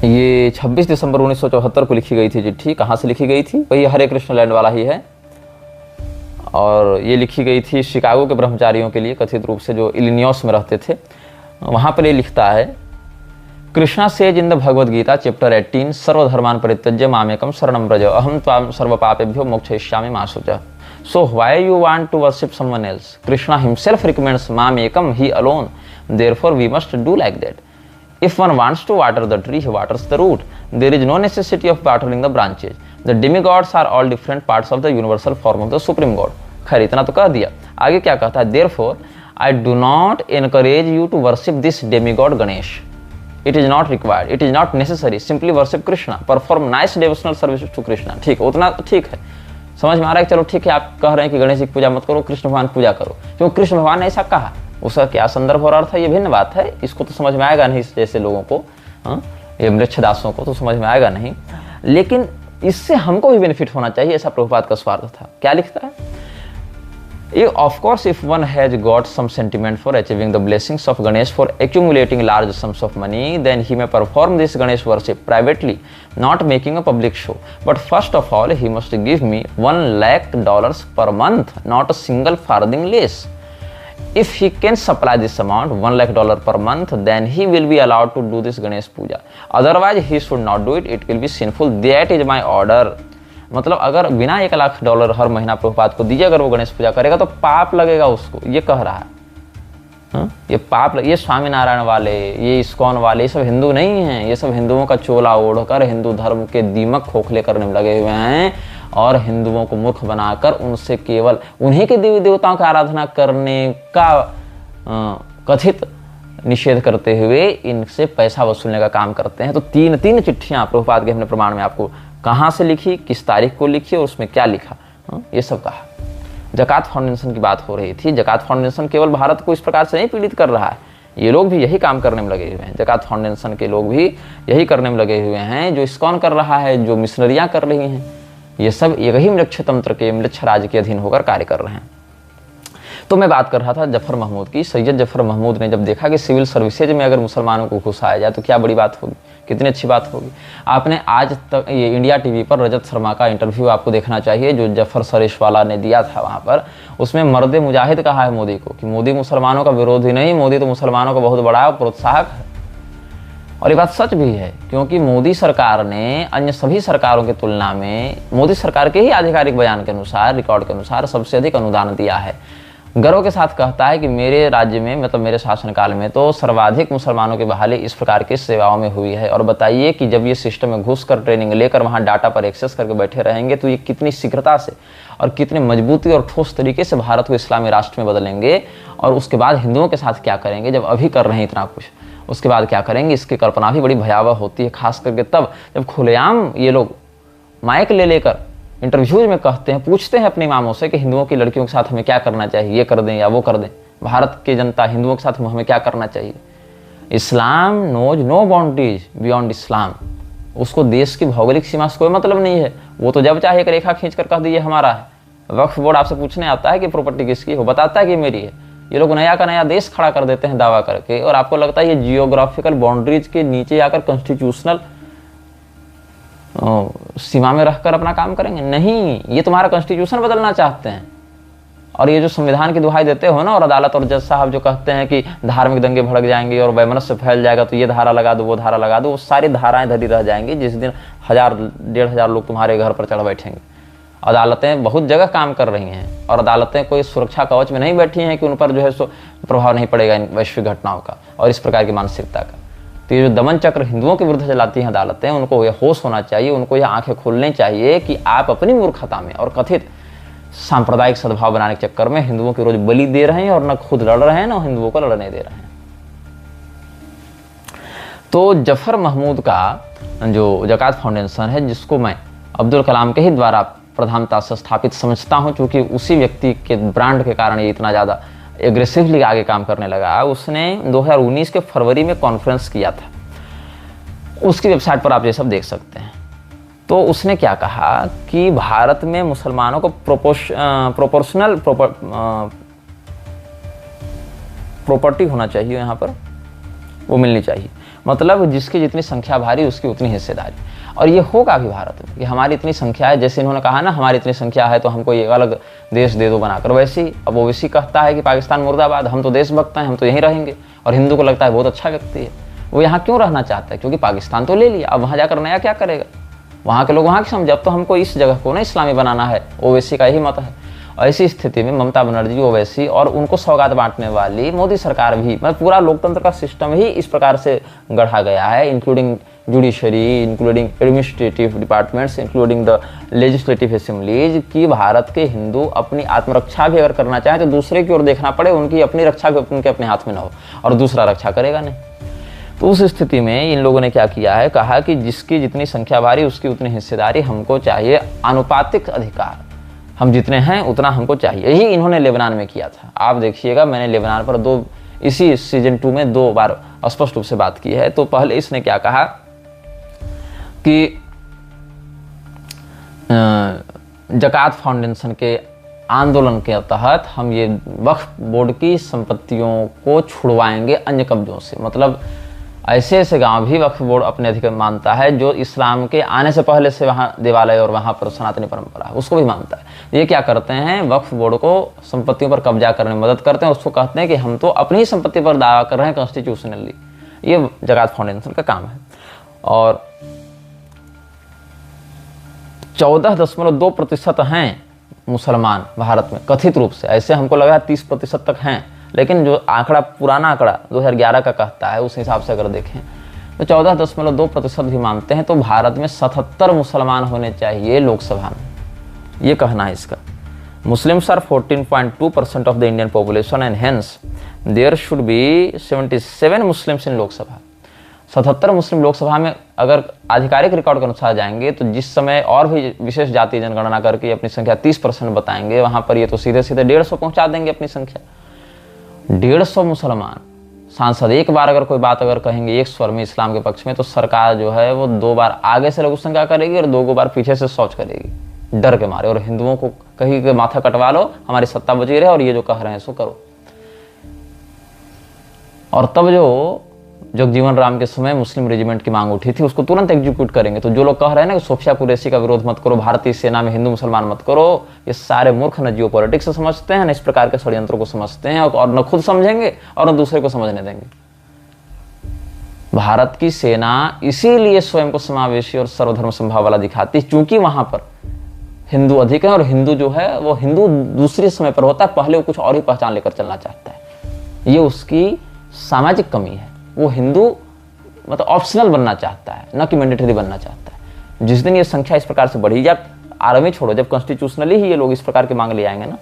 Speaker 1: ये 26 दिसंबर 1974 को लिखी गई थी चिट्ठी। कहाँ से लिखी गई थी? वही हरे कृष्ण लैंड वाला ही है, और ये लिखी गई थी शिकागो के ब्रह्मचारियों के लिए, कथित रूप से जो इलिनियस में रहते थे। वहाँ पर ये लिखता है, Krishna says in the Bhagavad Gita chapter 18, सर्वधर्मान परित्यज्य मामेकम शरणं व्रज अहम त्वां सर्वपापेभ्यो मोक्षयिष्यामि मा शुचः। So why you want to worship someone else? Krishna himself recommends mamekam, he alone. Therefore we must do like that. If one wants to water the tree, he waters the root. There is no necessity of watering the branches. The demigods are all different parts of the universal form of the supreme God. खैर इतना तो कह दिया। आगे क्या कहता है? Therefore I do not encourage you to worship this demigod Ganesh. It is not required. It is not necessary. Simply worship Krishna. Perform nice devotional service to Krishna. ठीक है, उतना तो ठीक है, समझ में आ रहा है। चलो ठीक है, आप कह रहे हैं कि गणेश जी की पूजा मत करो, कृष्ण भगवान पूजा करो, क्यों कृष्ण भगवान ने ऐसा कहा, उसका क्या संदर्भ और अर्थ है, ये भिन्न बात है। इसको तो समझ में आएगा नहीं, जैसे लोगों को, ये मृच्छदासों को तो समझ में आएगा नहीं, लेकिन इससे हमको भी बेनिफिट होना चाहिए, ऐसा प्रभुपाद का स्वार्थ था। क्या लिखता है? Of course, if one has got some sentiment for achieving the blessings of Ganesh for accumulating large sums of money, then he may perform this Ganesh worship privately, not making a public show. But first of all, he must give me $1,00,000 per month, not a single farthing less. If he can supply this amount, $1,00,000 per month, then he will be allowed to do this Ganesh puja. Otherwise, he should not do it. It will be sinful. That is my order. मतलब अगर बिना $1,00,000 हर महीना प्रभुपाद को दीजिए, अगर वो गणेश पूजा करेगा तो पाप लगेगा उसको, ये कह रहा है। ये पाप ये स्वामीनारायण वाले, ये इस्कॉन वाले, ये सब हिंदू नहीं हैं। ये सब हिंदुओं का चोला ओढ़कर हिंदू धर्म के दीमक खोखले करने में लगे हुए हैं, और हिंदुओं को मूर्ख बनाकर उनसे केवल उन्हीं के देवी देवताओं की आराधना करने का कथित निषेध करते हुए इनसे पैसा वसूलने का काम करते हैं। तो तीन चिट्ठियां प्रभुपाद के हमने प्रमाण में आपको कहाँ से लिखी, किस तारीख को लिखी और उसमें क्या लिखा, ये सब कहा। जकात फाउंडेशन की बात हो रही थी। जकात फाउंडेशन केवल भारत को इस प्रकार से नहीं पीड़ित कर रहा है, ये लोग भी यही काम करने में लगे हुए हैं। जकात फाउंडेशन के लोग भी यही करने में लगे हुए हैं, जो इस्कॉन कर रहा है, जो मिशनरियाँ कर रही हैं, ये सब यही म्लेच्छ तंत्र के, म्लेच्छ राज के अधीन होकर कार्य कर रहे हैं। तो मैं बात कर रहा था जफर महमूद की। सैयद जफर महमूद ने जब देखा कि सिविल सर्विसेज में अगर मुसलमानों को घुसाया जाए तो क्या बड़ी बात होगी, कितनी अच्छी बात होगी। आपने आज तक ये इंडिया टीवी पर रजत शर्मा का इंटरव्यू आपको देखना चाहिए, जो जफर सरेशवाला ने दिया था वहाँ पर। उसमें मर्द मुजाहिद कहा है मोदी को कि मोदी मुसलमानों का विरोधी नहीं, मोदी तो मुसलमानों का बहुत बड़ा प्रोत्साहक है। और ये बात सच भी है, क्योंकि मोदी सरकार ने अन्य सभी सरकारों की तुलना में, मोदी सरकार के ही आधिकारिक बयान के अनुसार, रिकॉर्ड के अनुसार सबसे अधिक अनुदान दिया है। गर्व के साथ कहता है कि मेरे राज्य में, मतलब मेरे शासनकाल में तो सर्वाधिक मुसलमानों की बहाली इस प्रकार की सेवाओं में हुई है। और बताइए कि जब ये सिस्टम में घुस कर ट्रेनिंग लेकर वहाँ डाटा पर एक्सेस करके बैठे रहेंगे तो ये कितनी शीघ्रता से और कितनी मजबूती और ठोस तरीके से भारत को इस्लामी राष्ट्र में बदलेंगे। और उसके बाद हिंदुओं के साथ क्या करेंगे, जब अभी कर रहे हैं इतना कुछ, उसके बाद क्या करेंगे, इसकी कल्पना भी बड़ी भयावह होती है। खास करके तब जब खुलेआम ये लोग माइक ले लेकर इंटरव्यूज में कहते हैं, पूछते हैं अपने इमामों से कि हिंदुओं की लड़कियों के साथ हमें क्या करना चाहिए, ये कर दें या वो कर दें, भारत की जनता हिंदुओं के साथ हमें क्या करना चाहिए। इस्लाम नोज नो बाउंड्रीज बियॉन्ड इस्लाम। उसको देश की भौगोलिक सीमा से कोई मतलब नहीं है। वो तो जब चाहे एक रेखा खींच कर कह दीजिए हमारा है। वक्फ बोर्ड आपसे पूछने आता है कि प्रॉपर्टी किसकी हो, बताता है कि मेरी है, ये लोग नया का नया देश खड़ा कर देते हैं दावा करके, और आपको लगता है ये जियोग्राफिकल बाउंड्रीज के नीचे आकर कॉन्स्टिट्यूशनल सीमा में रहकर अपना काम करेंगे। नहीं, ये तुम्हारा कॉन्स्टिट्यूशन बदलना चाहते हैं। और ये जो संविधान की दुहाई देते हो ना, और अदालत और जज साहब जो कहते हैं कि धार्मिक दंगे भड़क जाएंगे और वैमनस्य फैल जाएगा, तो ये धारा लगा दो, वो धारा लगा दो, वो सारी धाराएं धरी रह जाएंगी। जिस दिन 1000-1500 लोग तुम्हारे घर पर चढ़ बैठेंगे। अदालतें बहुत जगह काम कर रही हैं, और अदालतें कोई सुरक्षा कवच में नहीं बैठी हैं कि उन पर जो है सो प्रभाव नहीं पड़ेगा इन वैश्विक घटनाओं का और इस प्रकार की मानसिकता का। तो ये जो दमन चक्र हिंदुओं के विरुद्ध चलाती हैं अदालतें, उनको यह होश होना चाहिए, उनको यह आंखें खोलनी चाहिए कि आप अपनी मूर्खता में और कथित सांप्रदायिक सद्भाव बनाने के चक्कर में हिंदुओं की रोज बलि दे रहे हैं, और न खुद लड़ रहे हैं, न हिंदुओं को लड़ने दे रहे हैं। तो जफर महमूद का जो ज़कात फाउंडेशन है, जिसको मैं अब्दुल कलाम के ही द्वारा प्रधानता से स्थापित समझता हूं, क्योंकि उसी व्यक्ति के ब्रांड के कारण ये इतना ज़्यादा एग्रेसिवली आगे काम करने लगा। उसने 2019 के फरवरी में कॉन्फ्रेंस किया था, उसकी वेबसाइट पर आप ये सब देख सकते हैं। तो उसने क्या कहा कि भारत में मुसलमानों को प्रोपोर्शनल प्रॉपर्टी होना चाहिए, यहाँ पर वो मिलनी चाहिए, मतलब जिसकी जितनी संख्या भारी उसकी उतनी हिस्सेदारी। और ये होगा भी भारत में कि हमारी इतनी संख्या है, जैसे इन्होंने कहा ना हमारी इतनी संख्या है तो हमको ये अलग देश दे दो बनाकर, वैसे ही अब ओवैसी कहता है कि पाकिस्तान मुर्दाबाद, हम तो देशभक्त हैं, हम तो यहीं रहेंगे, और हिंदू को लगता है बहुत अच्छा व्यक्ति है, वो यहाँ क्यों रहना चाहता है, क्योंकि पाकिस्तान तो ले लिया, अब वहाँ जाकर नया क्या करेगा। वहाँ के लोग वहाँ की समझे, अब तो हमको इस जगह को ना इस्लामी बनाना है, ओवैसी का यही मत है। ऐसी स्थिति में ममता बनर्जी, ओवैसी और उनको सौगात बांटने वाली मोदी सरकार भी, मतलब पूरा लोकतंत्र का सिस्टम ही इस प्रकार से गढ़ा गया है, including judiciary, including administrative departments, including the legislative assemblies, कि भारत के हिंदू अपनी आत्मरक्षा भी अगर करना चाहें तो दूसरे की ओर देखना पड़े, उनकी अपनी रक्षा भी उनके अपने हाथ में ना हो, और दूसरा रक्षा करेगा नहीं। तो उस स्थिति में इन लोगों ने क्या किया है, कहा कि जिसकी जितनी संख्या भारी उसकी उतनी हिस्सेदारी, हमको चाहिए आनुपातिक अधिकार, हम जितने हैं उतना हमको चाहिए। यही इन्होंने लेबनान में किया था। आप देखिएगा, मैंने लेबनान पर इसी सीजन 2 में 2 बार स्पष्ट रूप से बात की है। तो पहले इसने क्या कहा कि ज़कात फाउंडेशन के आंदोलन के तहत हम ये वक्फ बोर्ड की संपत्तियों को छुड़वाएंगे अन्य कब्जों से, मतलब ऐसे ऐसे गांव भी वक्फ बोर्ड अपने अधिकार मानता है जो इस्लाम के आने से पहले से वहाँ देवालय और वहाँ पर सनातनी परंपरा है, उसको भी मानता है। ये क्या करते हैं, वक्फ बोर्ड को संपत्तियों पर कब्जा करने में मदद करते हैं, उसको कहते हैं कि हम तो अपनी ही संपत्ति पर दावा कर रहे हैं कॉन्स्टिट्यूशनली। ये ज़कात फाउंडेशन का काम है। और 14.2% हैं मुसलमान भारत में कथित रूप से, ऐसे हमको लगा 30% तक हैं, लेकिन जो आंकड़ा पुराना आंकड़ा 2011 का कहता है उस हिसाब से अगर देखें तो 14.2% भी मानते हैं। तो भारत में 77 मुसलमान होने चाहिए लोकसभा में, ये कहना है इसका। Muslims are 14.2% of the Indian population and hence there should be 77 Muslims in Lok Sabha. 77 मुस्लिम लोकसभा में अगर आधिकारिक रिकॉर्ड के अनुसार जाएंगे तो जिस समय और भी विशेष जाति जनगणना करके अपनी संख्या 30% बताएंगे, वहां पर ये तो सीधे सीधे 150 पहुंचा देंगे अपनी संख्या। 150 मुसलमान सांसद एक बार अगर कोई बात अगर कहेंगे एक स्वर में इस्लाम के पक्ष में, तो सरकार जो है वो 2 बार आगे से लघु शंका करेगी और 2 बार पीछे से शौच करेगी डर के मारे, और हिंदुओं को कहीं के माथा कटवा लो, हमारी सत्ता बची रहे और ये जो कह रहे हैं सो करो। और तब जो जगजीवन राम के समय मुस्लिम रेजिमेंट की मांग उठी थी उसको तुरंत एग्जीक्यूट करेंगे। तो जो लोग कह रहे हैं ना कि सोफिया कुरैशी का विरोध मत करो, भारतीय सेना में हिंदू मुसलमान मत करो, ये सारे मूर्ख न जियो पॉलिटिक्स से समझते हैं, न इस प्रकार के षड्यंत्रों को समझते हैं, और न खुद समझेंगे और न दूसरे को समझने देंगे। भारत की सेना इसीलिए स्वयं को समावेशी और सर्वधर्म संभाव वाला दिखाती है, क्योंकि वहां पर हिंदू अधिक है, और हिंदू जो है वो हिंदू दूसरे समय पर होता है, पहले वो कुछ और ही पहचान लेकर चलना चाहता है। ये उसकी सामाजिक कमी है। वो हिंदू मतलब ऑप्शनल बनना चाहता है, न कि मैंडेटरी बनना चाहता है। जिस दिन ये संख्या इस प्रकार से बढ़ी, या आर्मी छोड़ो, जब कॉन्स्टिट्यूशनली ही ये लोग इस प्रकार की मांग ले आएंगे ना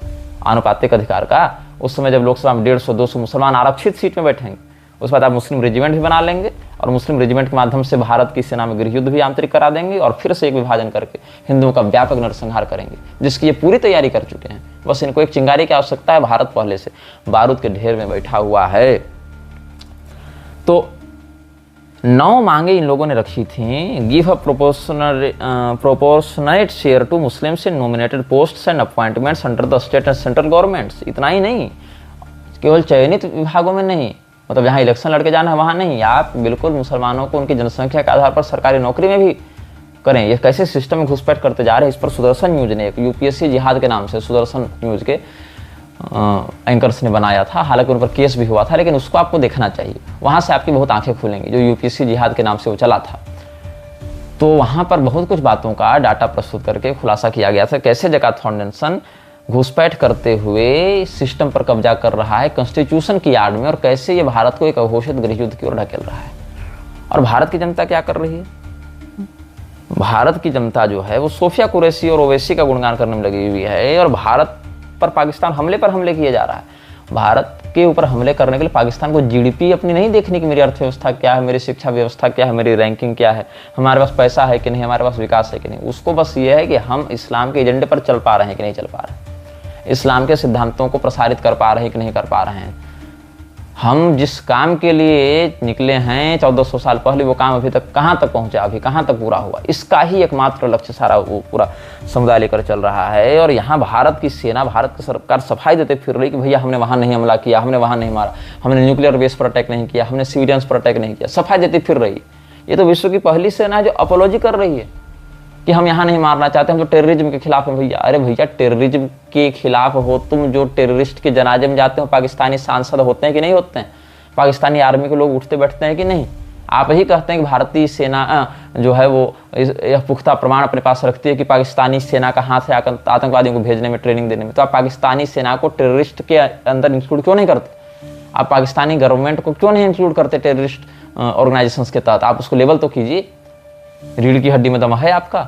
Speaker 1: आनुपातिक अधिकार का, उस समय जब लोकसभा में 150-200 मुसलमान आरक्षित सीट में बैठेंगे, उस बाद आप मुस्लिम रेजिमेंट भी बना लेंगे, और मुस्लिम रेजिमेंट के माध्यम से भारत की सेना में गृह युद्ध भी आंतरिक करा देंगे, और फिर से एक विभाजन करके हिंदुओं का व्यापक नरसंहार करेंगे, जिसकी ये पूरी तैयारी कर चुके हैं। बस इनको एक चिंगारी की आवश्यकता है। भारत पहले से बारूद के ढेर में बैठा हुआ है। तो 9 मांगे इन लोगों ने रखी थी। Give a proportionate share to Muslims in nominated posts and appointments under the state and central governments. इतना ही नहीं, केवल चयनित विभागों में नहीं, मतलब जहाँ इलेक्शन लड़के जाना है वहाँ नहीं, आप बिल्कुल मुसलमानों को उनकी जनसंख्या के आधार पर सरकारी नौकरी में भी करें। ये कैसे सिस्टम में घुसपैठ करते जा रहे हैं, इस पर सुदर्शन न्यूज ने, एक यूपीएससी जिहाद के नाम से सुदर्शन न्यूज के एंकर्स ने बनाया था, हालांकि उन पर केस भी हुआ था, लेकिन उसको आपको देखना चाहिए, वहाँ से आपकी बहुत आंखें खुलेंगी। जो यूपीएससी जिहाद के नाम से वो चला था, तो वहाँ पर बहुत कुछ बातों का डाटा प्रस्तुत करके खुलासा किया गया था, कैसे ज़कात फाउंडेशन घुसपैठ करते हुए सिस्टम पर कब्जा कर रहा है कॉन्स्टिट्यूशन की आड़ में, और कैसे ये भारत को एक अघोषित गृहयुद्ध की ओर ढकेल रहा है। और भारत की जनता क्या कर रही है? भारत की जनता जो है वो सोफिया कुरैशी और ओवैसी का गुणगान करने में लगी हुई है, और भारत पर पाकिस्तान हमले पर हमले किए जा रहा है। भारत के ऊपर हमले करने के लिए पाकिस्तान को जीडीपी अपनी नहीं देखनी कि मेरी अर्थव्यवस्था क्या है, मेरी शिक्षा व्यवस्था क्या है, मेरी रैंकिंग क्या है, हमारे पास पैसा है कि नहीं, हमारे पास विकास है कि नहीं। उसको बस ये है कि हम इस्लाम के एजेंडे पर चल पा रहे हैं कि नहीं चल पा रहे हैं, इस्लाम के सिद्धांतों को प्रसारित कर पा रहे हैं कि नहीं कर पा रहे हैं। हम जिस काम के लिए निकले हैं 1400 साल पहले, वो काम अभी तक कहाँ तक पहुँचा, अभी कहाँ तक पूरा हुआ, इसका ही एकमात्र लक्ष्य सारा वो पूरा समुदाय लेकर चल रहा है। और यहाँ भारत की सेना, भारत की सरकार सफाई देते फिर रही कि भैया हमने वहाँ नहीं हमला किया, हमने वहाँ नहीं मारा, हमने न्यूक्लियर बेस पर अटैक नहीं किया, हमने सिविलियंस पर अटैक नहीं किया, सफाई देती फिर रही। ये तो विश्व की पहली सेना है जो अपोलॉजी कर रही है कि हम यहाँ नहीं मारना चाहते, हम तो टेररिज्म के खिलाफ हैं भैया। अरे भैया, टेररिज्म के खिलाफ हो तुम, जो टेररिस्ट के जनाजे में जाते हो पाकिस्तानी सांसद होते हैं कि नहीं होते हैं, पाकिस्तानी आर्मी के लोग उठते बैठते हैं कि नहीं। आप ही कहते हैं कि भारतीय सेना जो है वो यह पुख्ता प्रमाण अपने पास रखती है कि पाकिस्तानी सेना का हाथ है आतंकवादियों को भेजने में, ट्रेनिंग देने में, तो आप पाकिस्तानी सेना को टेररिस्ट के अंदर इंक्लूड क्यों नहीं करते? आप पाकिस्तानी गवर्नमेंट को क्यों नहीं इंक्लूड करते टेररिस्ट ऑर्गेनाइजेशंस के तहत? आप उसको लेवल तो कीजिए। रीढ़ की हड्डी में दम है आपका।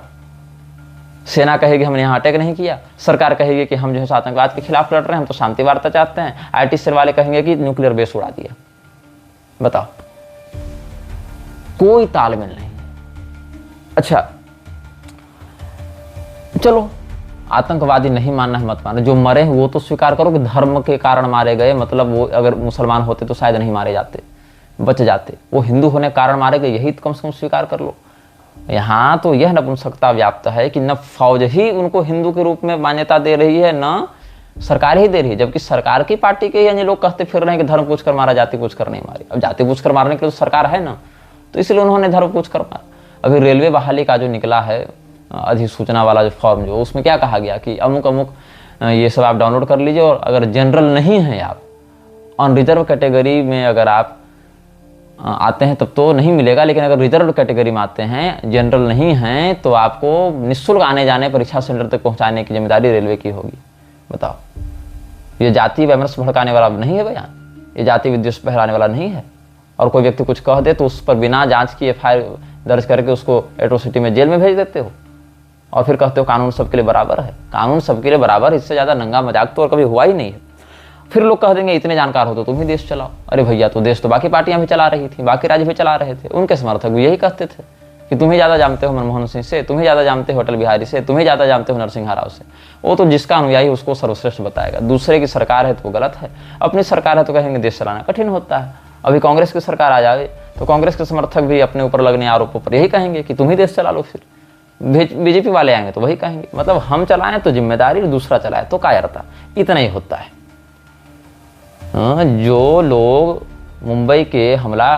Speaker 1: सेना कहेगी हमने यहाँ अटैक नहीं किया, सरकार कहेगी कि हम जो है आतंकवाद के खिलाफ लड़ रहे हैं, हम तो शांति वार्ता चाहते हैं, आईटी सेल वाले कहेंगे कि न्यूक्लियर बेस उड़ा दिया। बताओ, कोई तालमेल नहीं। अच्छा चलो, आतंकवादी नहीं मानना है मत मानो, जो मरे हैं वो तो स्वीकार करो कि धर्म के कारण मारे गए, मतलब वो अगर मुसलमान होते तो शायद नहीं मारे जाते, बच जाते, वो हिंदू होने के कारण मारे गए, यही तो कम से कम स्वीकार कर लो। यहाँ तो यह नपुंसकता व्याप्त है कि न फौज ही उनको हिंदू के रूप में मान्यता दे रही है, न सरकार ही दे रही है, जबकि सरकार की पार्टी के यानी लोग कहते फिर रहे हैं कि धर्म पूछ कर मारा, जाति पूछ कर नहीं मारी। अब जाति पूछ कर मारने के लिए तो सरकार है ना, तो इसलिए उन्होंने धर्म पूछ कर मारा। अभी रेलवे बहाली का जो निकला है अधिसूचना वाला जो फॉर्म, जो उसमें क्या कहा गया कि अमुक अमुक ये सब आप डाउनलोड कर लीजिए, और अगर जनरल नहीं हैं आप, ऑन रिजर्व कैटेगरी में अगर आप आते हैं तब तो नहीं मिलेगा, लेकिन अगर रिजर्व कैटेगरी में आते हैं, जनरल नहीं हैं, तो आपको निःशुल्क आने जाने परीक्षा सेंटर तक पहुंचाने की जिम्मेदारी रेलवे की होगी। बताओ, ये जाति वैमनस्य भड़काने वाला नहीं है बयान, ये जाति विद्वेष फैलाने वाला नहीं है। और कोई व्यक्ति कुछ कह दे तो उस पर बिना जांच की एफआईआर दर्ज करके उसको एट्रोसिटी में जेल में भेज देते हो, और फिर कहते हो कानून सबके लिए बराबर है। कानून सबके लिए बराबर, इससे ज़्यादा नंगा मजाक तो और कभी हुआ ही नहीं है। फिर लोग कह देंगे इतने जानकार हो तो तुम ही देश चलाओ। अरे भैया, तो देश तो बाकी पार्टियां भी चला रही थी, बाकी राज्य भी चला रहे थे, उनके समर्थक भी यही कहते थे कि तुम ही ज़्यादा जानते हो मनमोहन सिंह से, तुम ही ज़्यादा जानते हो अटल बिहारी से, तुम ही ज़्यादा जानते हो नरसिंह राव से। वो तो जिसका अनुयायी उसको सर्वश्रेष्ठ बताएगा। दूसरे की सरकार है तो वो गलत है, अपनी सरकार है तो कहेंगे देश चलाना कठिन होता है। अभी कांग्रेस की सरकार आ जाए तो कांग्रेस के समर्थक भी अपने ऊपर लगने आरोपों पर यही कहेंगे कि तुम ही देश चला लो। फिर बीजेपी वाले आएंगे तो वही कहेंगे, मतलब हम चलाएं तो जिम्मेदारी, दूसरा चलाए तो कायरता, इतना ही होता है। जो लोग मुंबई के हमला,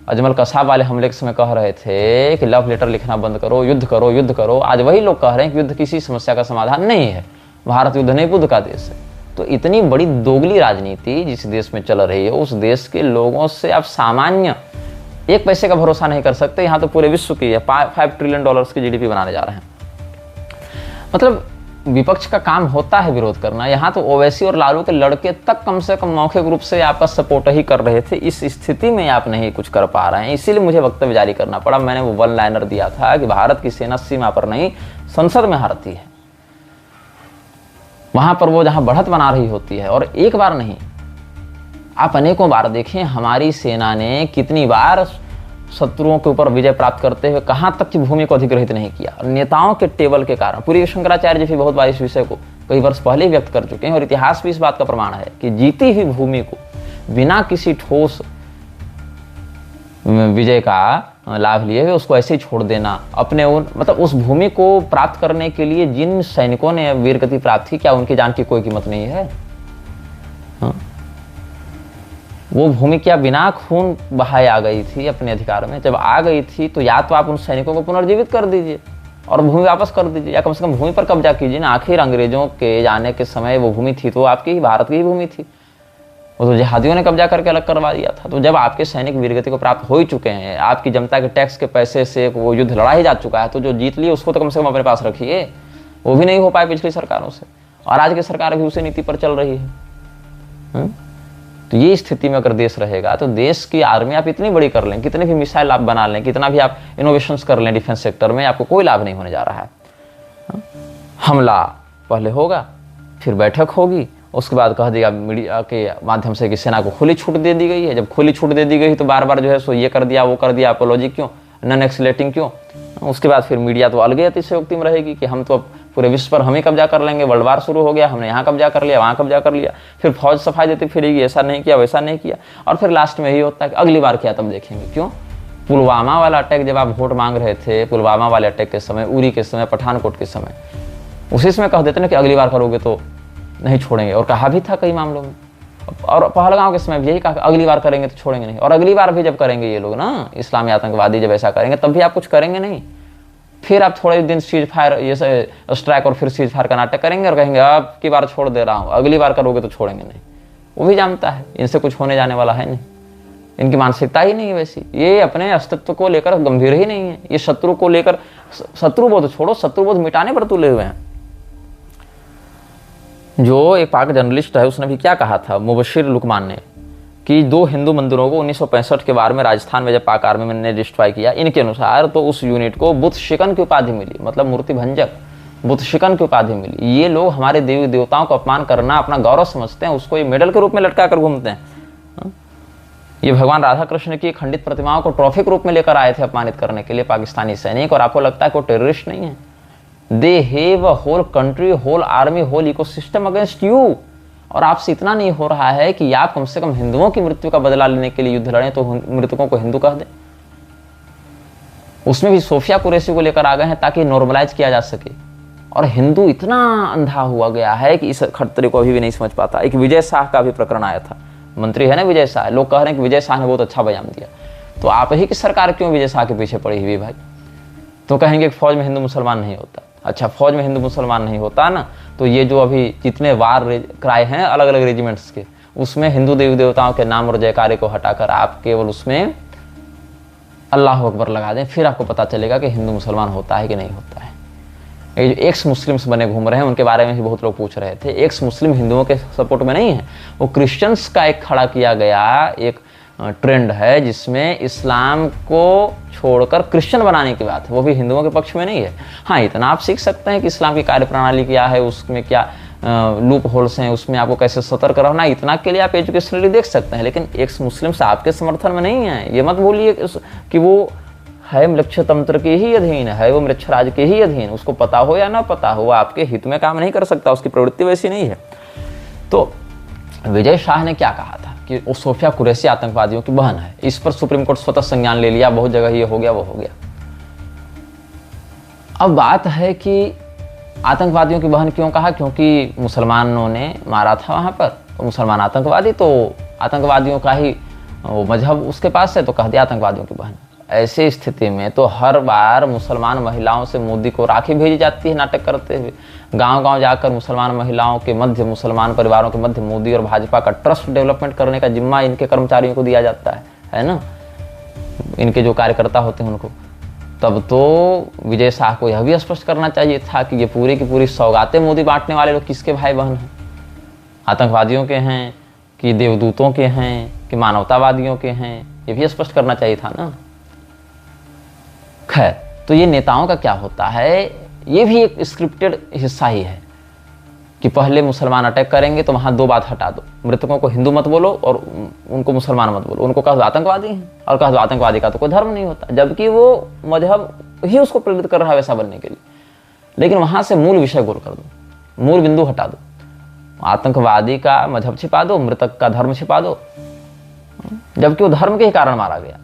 Speaker 1: अजमल कसाब वाले हमले के समय कह रहे थे कि लव लेटर लिखना बंद करो, युद्ध करो, युद्ध करो, आज वही लोग कह रहे हैं कि युद्ध किसी समस्या का समाधान नहीं है, भारत युद्ध नहीं बुद्ध का देश है। तो इतनी बड़ी दोगली राजनीति जिस देश में चल रही है, उस देश के लोगों से आप सामान्य एक पैसे का भरोसा नहीं कर सकते। यहाँ तो पूरे विश्व की है, $5 ट्रिलियन की जीडीपी बनाने जा रहे हैं। मतलब विपक्ष का काम होता है विरोध करना। यहाँ तो ओवैसी और लालू के लड़के तक कम से कम मौखिक रूप से आपका सपोर्ट ही कर रहे थे। इस स्थिति में आप नहीं कुछ कर पा रहे हैं, इसीलिए मुझे वक्तव्य जारी करना पड़ा। मैंने वो वन लाइनर दिया था कि भारत की सेना सीमा पर नहीं, संसद में हारती है, वहां पर वो जहां बढ़त बना रही होती है। और एक बार नहीं, आप अनेकों बार देखें हमारी सेना ने कितनी बार शत्रुओं के ऊपर विजय प्राप्त करते हुए कहां तक की भूमि को अधिग्रहित नहीं किया। नेताओं के टेबल के कारण पूरी शंकराचार्य जी भी बहुत बार इस विषय को कई वर्ष पहले ही व्यक्त कर चुके हैं, और इतिहास भी इस बात का प्रमाण है कि जीती हुई भूमि को बिना किसी ठोस विजय का लाभ लिए हुए उसको ऐसे ही छोड़ देना, अपने मतलब उस भूमि को प्राप्त करने के लिए जिन सैनिकों ने वीरगति प्राप्त की, क्या उनकी जान की कोई कीमत नहीं है? वो भूमि क्या बिना खून बहाए आ गई थी अपने अधिकार में? जब आ गई थी तो या तो आप उन सैनिकों को पुनर्जीवित कर दीजिए और भूमि वापस कर दीजिए, या कम से कम भूमि पर कब्जा कीजिए ना। आखिर अंग्रेजों के जाने के समय वो भूमि थी तो आपकी ही, भारत की ही भूमि थी। वो तो जिहादियों ने कब्जा करके अलग करवा दिया था। तो जब आपके सैनिक वीरगति को प्राप्त हो ही चुके हैं, आपकी जनता के टैक्स के पैसे से वो युद्ध लड़ा ही जा चुका है, तो जो जीत लिए उसको तो कम से कम अपने पास रखिए। वो भी नहीं हो पाए पिछली सरकारों से, और आज की सरकार भी उसी नीति पर चल रही है। तो ये स्थिति में अगर देश रहेगा तो देश की आर्मी आप इतनी बड़ी कर लें, कितने भी मिसाइल आप बना लें, कितना भी आप इनोवेशंस कर लें डिफेंस सेक्टर में, आपको कोई लाभ नहीं होने जा रहा है। हमला पहले होगा, फिर बैठक होगी, उसके बाद कह दिया मीडिया के माध्यम से कि सेना को खुली छूट दे दी गई है। जब खुली छूट दे दी गई तो बार बार जो है सो ये कर दिया वो कर दिया, अपोलॉजी क्यों, नॉन एक्सलेटिंग क्यों? उसके बाद फिर मीडिया तो अलग ही अतिशयोक्ति में रहेगी कि हम तो अब पूरे विश्व पर हम ही कब्जा कर लेंगे, वर्ल्ड वार शुरू हो गया, हमने यहाँ कब्जा कर लिया, वहाँ कब्जा कर लिया। फिर फौज सफाई देती फिरेगी, ऐसा नहीं किया वैसा नहीं किया, और फिर लास्ट में यही होता है कि अगली बार क्या तब देखेंगे। क्यों? पुलवामा वाला अटैक जब आप वोट मांग रहे थे, पुलवामा वाले अटैक के समय, उरी के समय, पठानकोट के समय, उसी समय कह देते ना कि अगली बार करोगे तो नहीं छोड़ेंगे, और कहा भी था कई मामलों में। और पहलगांव के समय भी यही कहा अगली बार करेंगे तो छोड़ेंगे नहीं, और अगली बार भी जब करेंगे ये लोग ना, इस्लामी आतंकवादी जब ऐसा करेंगे तब भी आप कुछ करेंगे नहीं। फिर आप थोड़े दिन सीज फायर, ये स्ट्राइक और फिर सीज फायर का नाटक करेंगे और कहेंगे अब की बार छोड़ दे रहा हूँ, अगली बार करोगे तो छोड़ेंगे नहीं। वो भी जानता है इनसे कुछ होने जाने वाला है नहीं, इनकी मानसिकता ही नहीं है वैसी। ये अपने अस्तित्व को लेकर गंभीर ही नहीं है, ये शत्रु को लेकर, शत्रुबोध छोड़ो, शत्रुबोध मिटाने पर तुले हुए हैं। जो एक पाक जर्नलिस्ट है उसने भी क्या कहा था, मुबशिर लुकमान ने, कि 2 हिंदू मंदिरों को 1965 के बारे में राजस्थान में जब पाक आर्मी ने डिस्ट्रॉय किया, इनके अनुसार तो उस यूनिट को बुत शिकन की उपाधि मिली, मतलब मूर्ति भंजक, बुत शिकन की उपाधि मिली। ये लोग हमारे देवी देवताओं को अपमान करना अपना गौरव समझते हैं, उसको ये मेडल के रूप में लटका कर घूमते हैं। ये भगवान राधा कृष्ण की खंडित प्रतिमाओं को ट्रॉफी के रूप में लेकर आए थे अपमानित करने के लिए पाकिस्तानी सैनिक, और आपको लगता है कि वो टेररिस्ट नहीं है? They have a whole country, whole army, whole ecosystem against you. और आपसे इतना नहीं हो रहा है कि आप कम से कम हिंदुओं की मृत्यु का बदला लेने के लिए युद्ध लड़ें, तो मृतकों को हिंदू कह दें। उसमें भी सोफिया कुरैशी को लेकर आ गए हैं ताकि नॉर्मलाइज किया जा सके। और हिंदू इतना अंधा हुआ गया है कि इस खतरे को अभी भी नहीं समझ पाता। एक विजय शाह का भी प्रकरण आया था, मंत्री है ना विजय शाह, लोग कह रहे हैं कि विजय शाह ने बहुत अच्छा बयान दिया। तो आप ही की सरकार क्यों विजय शाह के पीछे पड़ी हुई भाई? तो कहेंगे कि फौज में हिंदू मुसलमान नहीं होता। अच्छा, फौज में हिंदू मुसलमान नहीं होता ना, तो ये जो अभी जितने वार क्राए हैं अलग अलग रेजिमेंट्स के, उसमें हिंदू देवी देवताओं के नाम और जयकारे को हटाकर आप केवल उसमें अल्लाह अकबर लगा दें, फिर आपको पता चलेगा कि हिंदू मुसलमान होता है कि नहीं होता है। ये जो एक्स मुस्लिम्स बने घूम रहे हैं उनके बारे में भी बहुत लोग पूछ रहे थे। एक्स मुस्लिम हिंदुओं के सपोर्ट में नहीं है, वो क्रिश्चियंस का एक खड़ा किया गया एक ट्रेंड है जिसमें इस्लाम को छोड़कर क्रिश्चियन बनाने की बात है, वो भी हिंदुओं के पक्ष में नहीं है। हाँ, इतना आप सीख सकते हैं कि इस्लाम की कार्यप्रणाली क्या है, उसमें क्या लूप होल्स हैं, उसमें आपको कैसे सतर्क रहना, इतना के लिए आप एजुकेशनली देख सकते हैं। लेकिन एक्स मुस्लिम्स आपके समर्थन में नहीं है, ये मत भूलिए कि वो है म्लेच्छ तंत्र के ही अधीन है, वो म्लेच्छ के ही अधीन, उसको पता हो या ना पता हो, आपके हित में काम नहीं कर सकता, उसकी प्रवृत्ति वैसी नहीं है। तो विजय शाह ने क्या कहा था कि वो सोफिया कुरैशी आतंकवादियों की बहन है। इस पर सुप्रीम कोर्ट स्वतः संज्ञान ले लिया, बहुत जगह ये हो गया वो हो गया। अब बात है कि आतंकवादियों की बहन क्यों कहा? क्योंकि मुसलमानों ने मारा था वहां पर, तो मुसलमान आतंकवादी, तो आतंकवादियों का ही वो मजहब उसके पास है, तो कह दिया आतंकवादियों की बहन। ऐसी स्थिति में तो हर बार मुसलमान महिलाओं से मोदी को राखी भेजी जाती है नाटक करते हुए। गांव-गांव जाकर मुसलमान महिलाओं के मध्य, मुसलमान परिवारों के मध्य मोदी और भाजपा का ट्रस्ट डेवलपमेंट करने का जिम्मा इनके कर्मचारियों को दिया जाता है ना, इनके जो कार्यकर्ता होते हैं उनको। तब तो विजय शाह को यह भी स्पष्ट करना चाहिए था कि ये पूरी की पूरी सौगातें मोदी बांटने वाले लोग किसके भाई बहन हैं? आतंकवादियों के हैं कि देवदूतों के हैं कि मानवतावादियों के हैं? ये भी स्पष्ट करना चाहिए था ना। खैर, तो ये नेताओं का क्या होता है, ये भी एक स्क्रिप्टेड हिस्सा ही है कि पहले मुसलमान अटैक करेंगे तो वहां 2 बात हटा दो, मृतकों को हिंदू मत बोलो और उनको मुसलमान मत बोलो, उनको कह दो आतंकवादी हैं, और कह दो आतंकवादी का तो कोई धर्म नहीं होता, जबकि वो मजहब ही उसको प्रेरित कर रहा है वैसा बनने के लिए। लेकिन वहां से मूल विषय गोल कर दो, मूल बिंदु हटा दो, आतंकवादी का मजहब छिपा दो, मृतक का धर्म छिपा दो, जबकि वो धर्म के ही कारण मारा गया।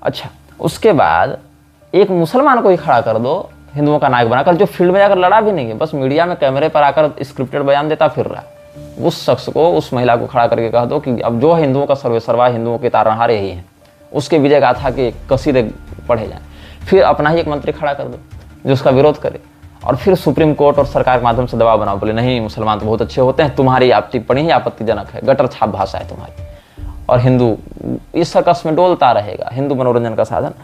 Speaker 1: अच्छा, उसके बाद एक मुसलमान को ही खड़ा कर दो हिंदुओं का नायक बनाकर, जो फील्ड में जाकर लड़ा भी नहीं है, बस मीडिया में कैमरे पर आकर स्क्रिप्टेड बयान देता फिर रहा है। उस शख्स को, उस महिला को खड़ा करके कह दो कि अब जो हिंदुओं का सर्वेसर्वा, हिंदुओं के तारनहार यही हैं, उसके विजय गाथा के कसीदे पढ़े जाएं। फिर अपना ही एक मंत्री खड़ा कर दो जो उसका विरोध करे, और फिर सुप्रीम कोर्ट और सरकार के माध्यम से दबाव बनाओ, बोले नहीं मुसलमान तो बहुत अच्छे होते हैं, तुम्हारी आप टिप्पणी ही आपत्तिजनक है, गटर छाप भाषा है तुम्हारी, और हिंदू इस सर्कस में डोलता रहेगा, हिंदू मनोरंजन का साधन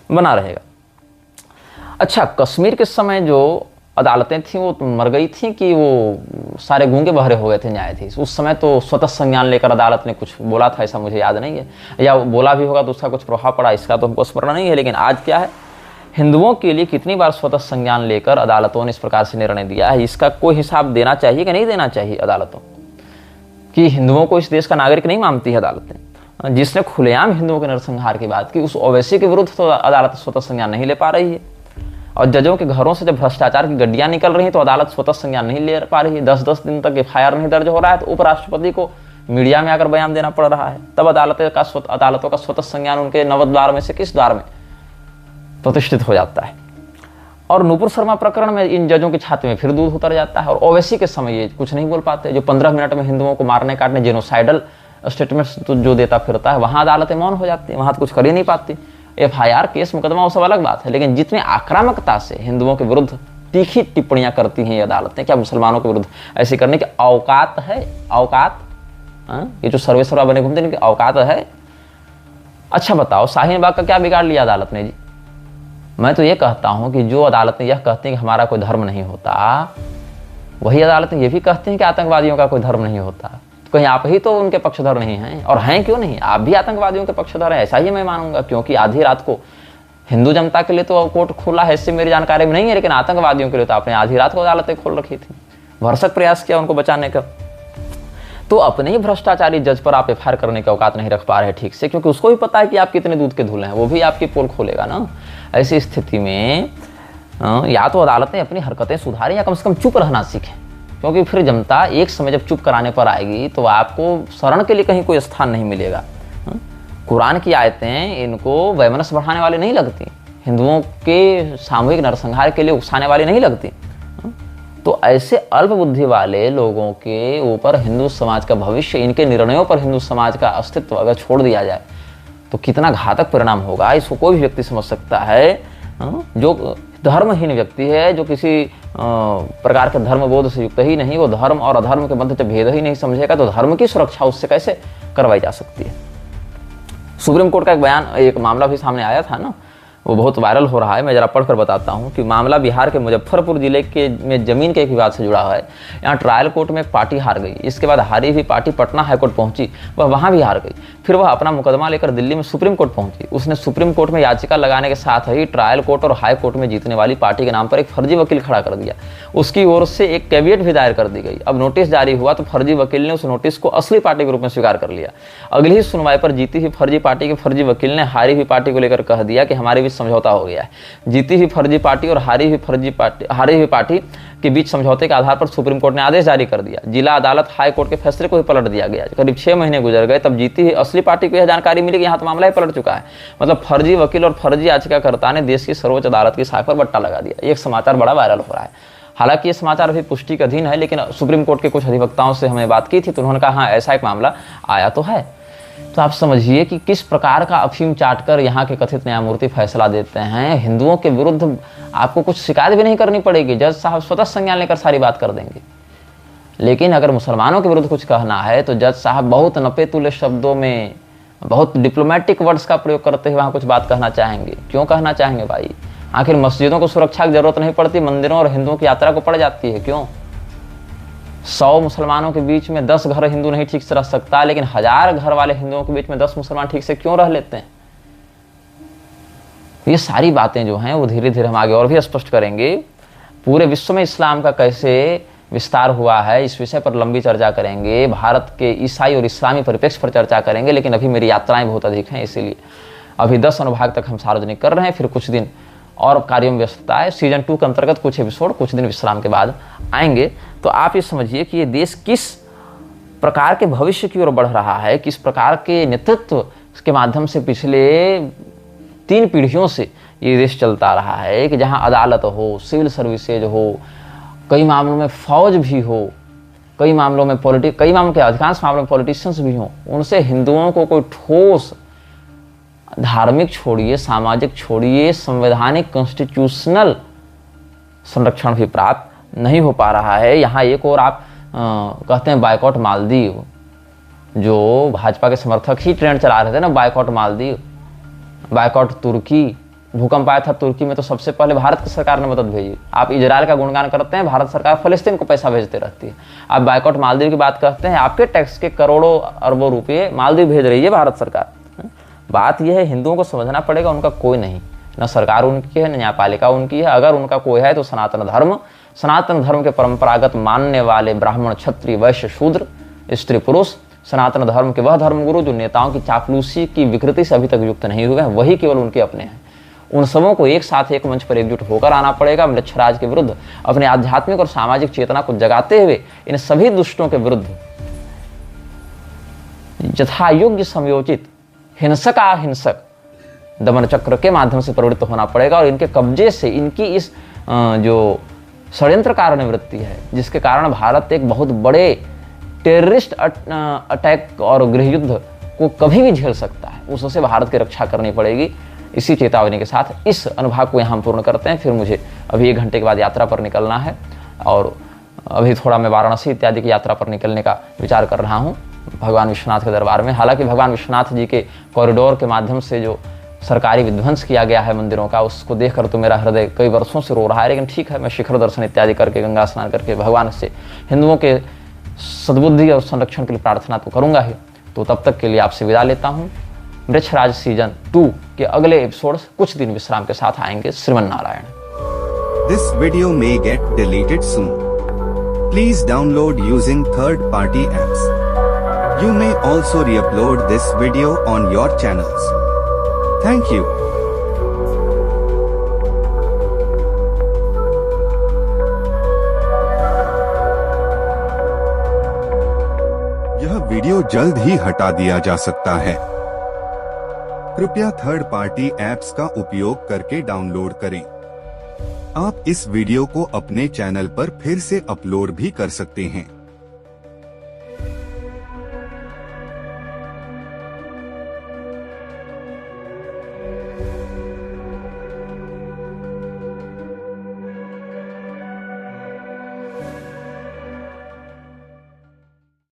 Speaker 1: बना रहेगा। अच्छा, कश्मीर के समय जो अदालतें थी वो मर गई थी कि वो सारे गूंगे बहरे हो गए थे न्यायाधीश? उस समय तो स्वतः संज्ञान लेकर अदालत ने कुछ बोला था, ऐसा मुझे याद नहीं है, या बोला भी होगा तो उसका कुछ प्रभाव पड़ा, इसका तो हमको स्मरण नहीं है। लेकिन आज क्या है, हिंदुओं के लिए कितनी बार स्वतः संज्ञान लेकर अदालतों ने इस प्रकार से निर्णय दिया है, इसका कोई हिसाब देना चाहिए कि नहीं देना चाहिए अदालतों, कि हिंदुओं को इस देश का नागरिक नहीं मानती है अदालतें। जिसने खुलेआम हिंदुओं के नरसंहार की बात की, उस ओवैसी के विरुद्ध तो अदालत स्वतः संज्ञान नहीं ले पा रही है, और जजों के घरों से जब भ्रष्टाचार की गड्डियां निकल रही हैं तो अदालत स्वतः संज्ञान नहीं ले पा रही है। 10-10 दिन तक FIR नहीं दर्ज हो रहा है, तो उपराष्ट्रपति को मीडिया में आकर बयान देना पड़ रहा है। तब अदालतों का स्वतः संज्ञान उनके 9 द्वार में से किस द्वार में प्रतिष्ठित हो जाता है। और नूपुर शर्मा प्रकरण में इन जजों की छाती में फिर दूध उतर जाता है, और ओवैसी के समय ये कुछ नहीं बोल पाते, जो 15 मिनट में हिंदुओं को मारने काटने जेनोसाइडल स्टेटमेंट्स तो जो देता फिरता है, वहां अदालतें मौन हो जाती है, वहां तो कुछ कर ही नहीं पाती। FIR केस मुकदमा वो सब अलग बात है, लेकिन जितनी आक्रामकता से हिंदुओं के विरुद्ध तीखी टिप्पणियां करती हैं ये अदालतें, क्या मुसलमानों के विरुद्ध ऐसे करने की औकात है? औकात, ये जो सर्वेसर्वा बने घूमते हैं, इनकी औकात है? अच्छा बताओ, शाहीन बाग का क्या बिगाड़ लिया अदालत ने जी? मैं तो ये कहता हूं कि जो अदालतें यह कहती हैं कि हमारा कोई धर्म नहीं होता, वही अदालतें ये भी कहती हैं कि आतंकवादियों का कोई धर्म नहीं होता। कहीं आप ही तो उनके पक्षधर नहीं हैं? और हैं क्यों नहीं, आप भी आतंकवादियों के पक्षधर हैं, ऐसा ही मैं मानूंगा, क्योंकि आधी रात को हिंदू जनता के लिए तो कोर्ट खुला है, इससे मेरी जानकारी में नहीं है, लेकिन आतंकवादियों के लिए तो आपने आधी रात को अदालतें खोल रखी थी, भरसक प्रयास किया उनको बचाने का। तो अपने ही भ्रष्टाचारी जज पर आप FIR करने की औकात नहीं रख पा रहे ठीक से, क्योंकि उसको भी पता है कि आप कितने दूध के धुले हैं, वो भी आपकी पोल खोलेगा ना। ऐसी स्थिति में या तो अदालतें अपनी हरकतें सुधारें या कम से कम चुप रहना सीखें, क्योंकि फिर जनता एक समय जब चुप कराने पर आएगी तो आपको शरण के लिए कहीं कोई स्थान नहीं मिलेगा। कुरान की आयतें इनको वैमनस्य बढ़ाने वाली नहीं लगती, हिंदुओं के सामूहिक नरसंहार के लिए उकसाने वाली नहीं लगती। तो ऐसे अल्प बुद्धि वाले लोगों के ऊपर हिंदू समाज का भविष्य, इनके निर्णयों पर हिंदू समाज का अस्तित्व अगर छोड़ दिया जाए तो कितना घातक परिणाम होगा, इसको कोई भी व्यक्ति समझ सकता है। जो धर्महीन व्यक्ति है, जो किसी प्रकार के धर्म बोध से युक्त ही नहीं, वो धर्म और अधर्म के मध्य जब भेद ही नहीं समझेगा तो धर्म की सुरक्षा उससे कैसे करवाई जा सकती है। सुप्रीम कोर्ट का एक बयान, एक मामला भी सामने आया था ना, वो बहुत वायरल हो रहा है, मैं जरा पढ़कर बताता हूँ कि मामला बिहार के मुजफ्फरपुर जिले के में जमीन के एक विवाद से जुड़ा हुआ है। यहाँ ट्रायल कोर्ट में एक पार्टी हार गई, इसके बाद हारी हुई पार्टी पटना हाईकोर्ट पहुंची, वह वहां भी हार गई, फिर वह अपना मुकदमा लेकर दिल्ली में सुप्रीम कोर्ट पहुंची। उसने सुप्रीम कोर्ट में याचिका लगाने के साथ ही ट्रायल कोर्ट और हाई कोर्ट में जीतने वाली पार्टी के नाम पर एक फर्जी वकील खड़ा कर दिया, उसकी ओर से एक कैविएट भी दायर कर दी गई। अब नोटिस जारी हुआ तो फर्जी वकील ने उस नोटिस को असली पार्टी के रूप में स्वीकार कर लिया। अगली ही सुनवाई पर जीती हुई फर्जी पार्टी के फर्जी वकील ने हारी हुई पार्टी को लेकर कह दिया कि हमारे बीच समझौता हो गया है। जीती हुई फर्जी पार्टी और हारी हुई पार्टी के बीच समझौते के आधार पर सुप्रीम कोर्ट ने आदेश जारी कर दिया। जिला अदालत हाई कोर्ट के फैसले को ही पलट दिया गया। करीब 6 महीने गुजर गए, तब जीती हुई असली पार्टी को यह जानकारी मिली कि यहाँ तो मामला ही पलट चुका है। मतलब फर्जी वकील और फर्जी याचिकाकर्ता ने देश की सर्वोच्च अदालत की साख पर बट्टा लगा दिया। एक समाचार बड़ा वायरल हो रहा है, हालांकि ये समाचार अभी पुष्टि का अधीन है, लेकिन सुप्रीम कोर्ट के कुछ अधिवक्ताओं से हमने बात की थी तो उन्होंने कहा हाँ ऐसा एक मामला आया तो है। तो आप समझिए कि किस प्रकार का अफीम चाटकर यहाँ के कथित न्यायमूर्ति फैसला देते हैं। हिंदुओं के विरुद्ध आपको कुछ शिकायत भी नहीं करनी पड़ेगी, जज साहब स्वतः संज्ञान लेकर सारी बात कर देंगे। लेकिन अगर मुसलमानों के विरुद्ध कुछ कहना है तो जज साहब बहुत नपे तुले शब्दों में, बहुत डिप्लोमेटिक वर्ड्स का प्रयोग करते हुए वहाँ कुछ बात कहना चाहेंगे। क्यों कहना चाहेंगे भाई? आखिर मस्जिदों को सुरक्षा की जरूरत नहीं पड़ती, मंदिरों और हिंदुओं की यात्रा को पड़ जाती है। क्यों? 100 मुसलमानों के बीच में 10 घर हिंदू नहीं ठीक से रह सकता, लेकिन 1000 घर वाले हिंदुओं के बीच में 10 मुसलमान ठीक से क्यों रह लेते हैं? ये सारी बातें जो हैं वो धीरे धीरे हम आगे और भी स्पष्ट करेंगे। पूरे विश्व में इस्लाम का कैसे विस्तार हुआ है इस विषय पर लंबी चर्चा करेंगे। भारत के ईसाई और इस्लामी परिप्रेक्ष्य पर चर्चा करेंगे, लेकिन अभी मेरी यात्राएं बहुत अधिक हैं, इसीलिए अभी 10 अनुभाग तक हम सार्वजनिक कर रहे हैं। फिर कुछ दिन और कार्यों में व्यस्तता है। सीजन 2 के अंतर्गत कुछ एपिसोड कुछ दिन विश्राम के बाद आएंगे। तो आप ये समझिए कि ये देश किस प्रकार के भविष्य की ओर बढ़ रहा है, किस प्रकार के नेतृत्व के माध्यम से पिछले 3 पीढ़ियों से ये देश चलता रहा है कि जहां अदालत हो, सिविल सर्विसेज हो, कई मामलों में फौज भी हो, कई मामलों में कई मामलों के अधिकांश मामलों में पॉलिटिशियंस भी हों, उनसे हिंदुओं को कोई ठोस धार्मिक छोड़िए, सामाजिक छोड़िए, संवैधानिक कॉन्स्टिट्यूशनल संरक्षण भी प्राप्त नहीं हो पा रहा है। यहाँ एक और आप कहते हैं बायकॉट मालदीव, जो भाजपा के समर्थक ही ट्रेंड चला रहे थे ना, बायकॉट मालदीव, बायकॉट तुर्की। भूकंप आया था तुर्की में तो सबसे पहले भारत की सरकार ने मदद भेजी। आप इजराइल का गुणगान करते हैं, भारत सरकार फलस्तीन को पैसा भेजते रहती है। आप बायकॉट मालदीव की बात करते हैं, आपके टैक्स के करोड़ों अरबों रुपये मालदीव भेज रही है भारत सरकार। बात यह है, हिंदुओं को समझना पड़ेगा उनका कोई नहीं, न सरकार उनकी है, न न्यायपालिका उनकी है। अगर उनका कोई है तो सनातन धर्म के परंपरागत मानने वाले ब्राह्मण, क्षत्रिय, वैश्य, शूद्र, स्त्री, पुरुष, सनातन धर्म के वह धर्मगुरु जो नेताओं की चापलूसी की विकृति से अभी तक युक्त नहीं हुए हैं, वही केवल उनके अपने हैं। उन सबों को एक साथ एक मंच पर एकजुट होकर आना पड़ेगा। म्लेच्छराज के विरुद्ध अपने आध्यात्मिक और सामाजिक चेतना को जगाते हुए इन सभी दुष्टों के विरुद्ध यथायोग्य समयोचित हिंसक दमन चक्र के माध्यम से प्रवृत्त होना पड़ेगा और इनके कब्जे से, इनकी इस जो षड्यंत्रकार निवृत्ति है, जिसके कारण भारत एक बहुत बड़े टेररिस्ट अटैक और गृह युद्ध को कभी भी झेल सकता है, उससे भारत की रक्षा करनी पड़ेगी। इसी चेतावनी के साथ इस अनुभाग को यहाँ हम पूर्ण करते हैं। फिर मुझे अभी 1 घंटे के बाद यात्रा पर निकलना है और अभी थोड़ा मैं वाराणसी इत्यादि की यात्रा पर निकलने का विचार कर रहा हूँ भगवान विश्वनाथ के दरबार में। हालांकि भगवान विश्वनाथ जी के कॉरिडोर के माध्यम से जो सरकारी विध्वंस किया गया है मंदिरों का, उसको देखकर तो मेरा हृदय कई वर्षों से रो रहा है, लेकिन ठीक है, मैं शिखर दर्शन इत्यादि करके, गंगा स्नान करके भगवान से हिंदुओं के सद्बुद्धि और संरक्षण के लिए प्रार्थना तो करूंगा ही। तो तब तक के लिए आपसे विदा लेता हूँ। मृच्छराज सीजन 2 के अगले एपिसोड कुछ दिन विश्राम के साथ आएंगे। Shriman Narayan.
Speaker 2: This video may get deleted soon. Please download using third-party apps. You may also re-upload this video on your channels. Thank you. यह वीडियो जल्द ही हटा दिया जा सकता है। कृपया थर्ड पार्टी ऐप्स का उपयोग करके डाउनलोड करें। आप इस वीडियो को अपने चैनल पर फिर से अपलोड भी कर सकते हैं।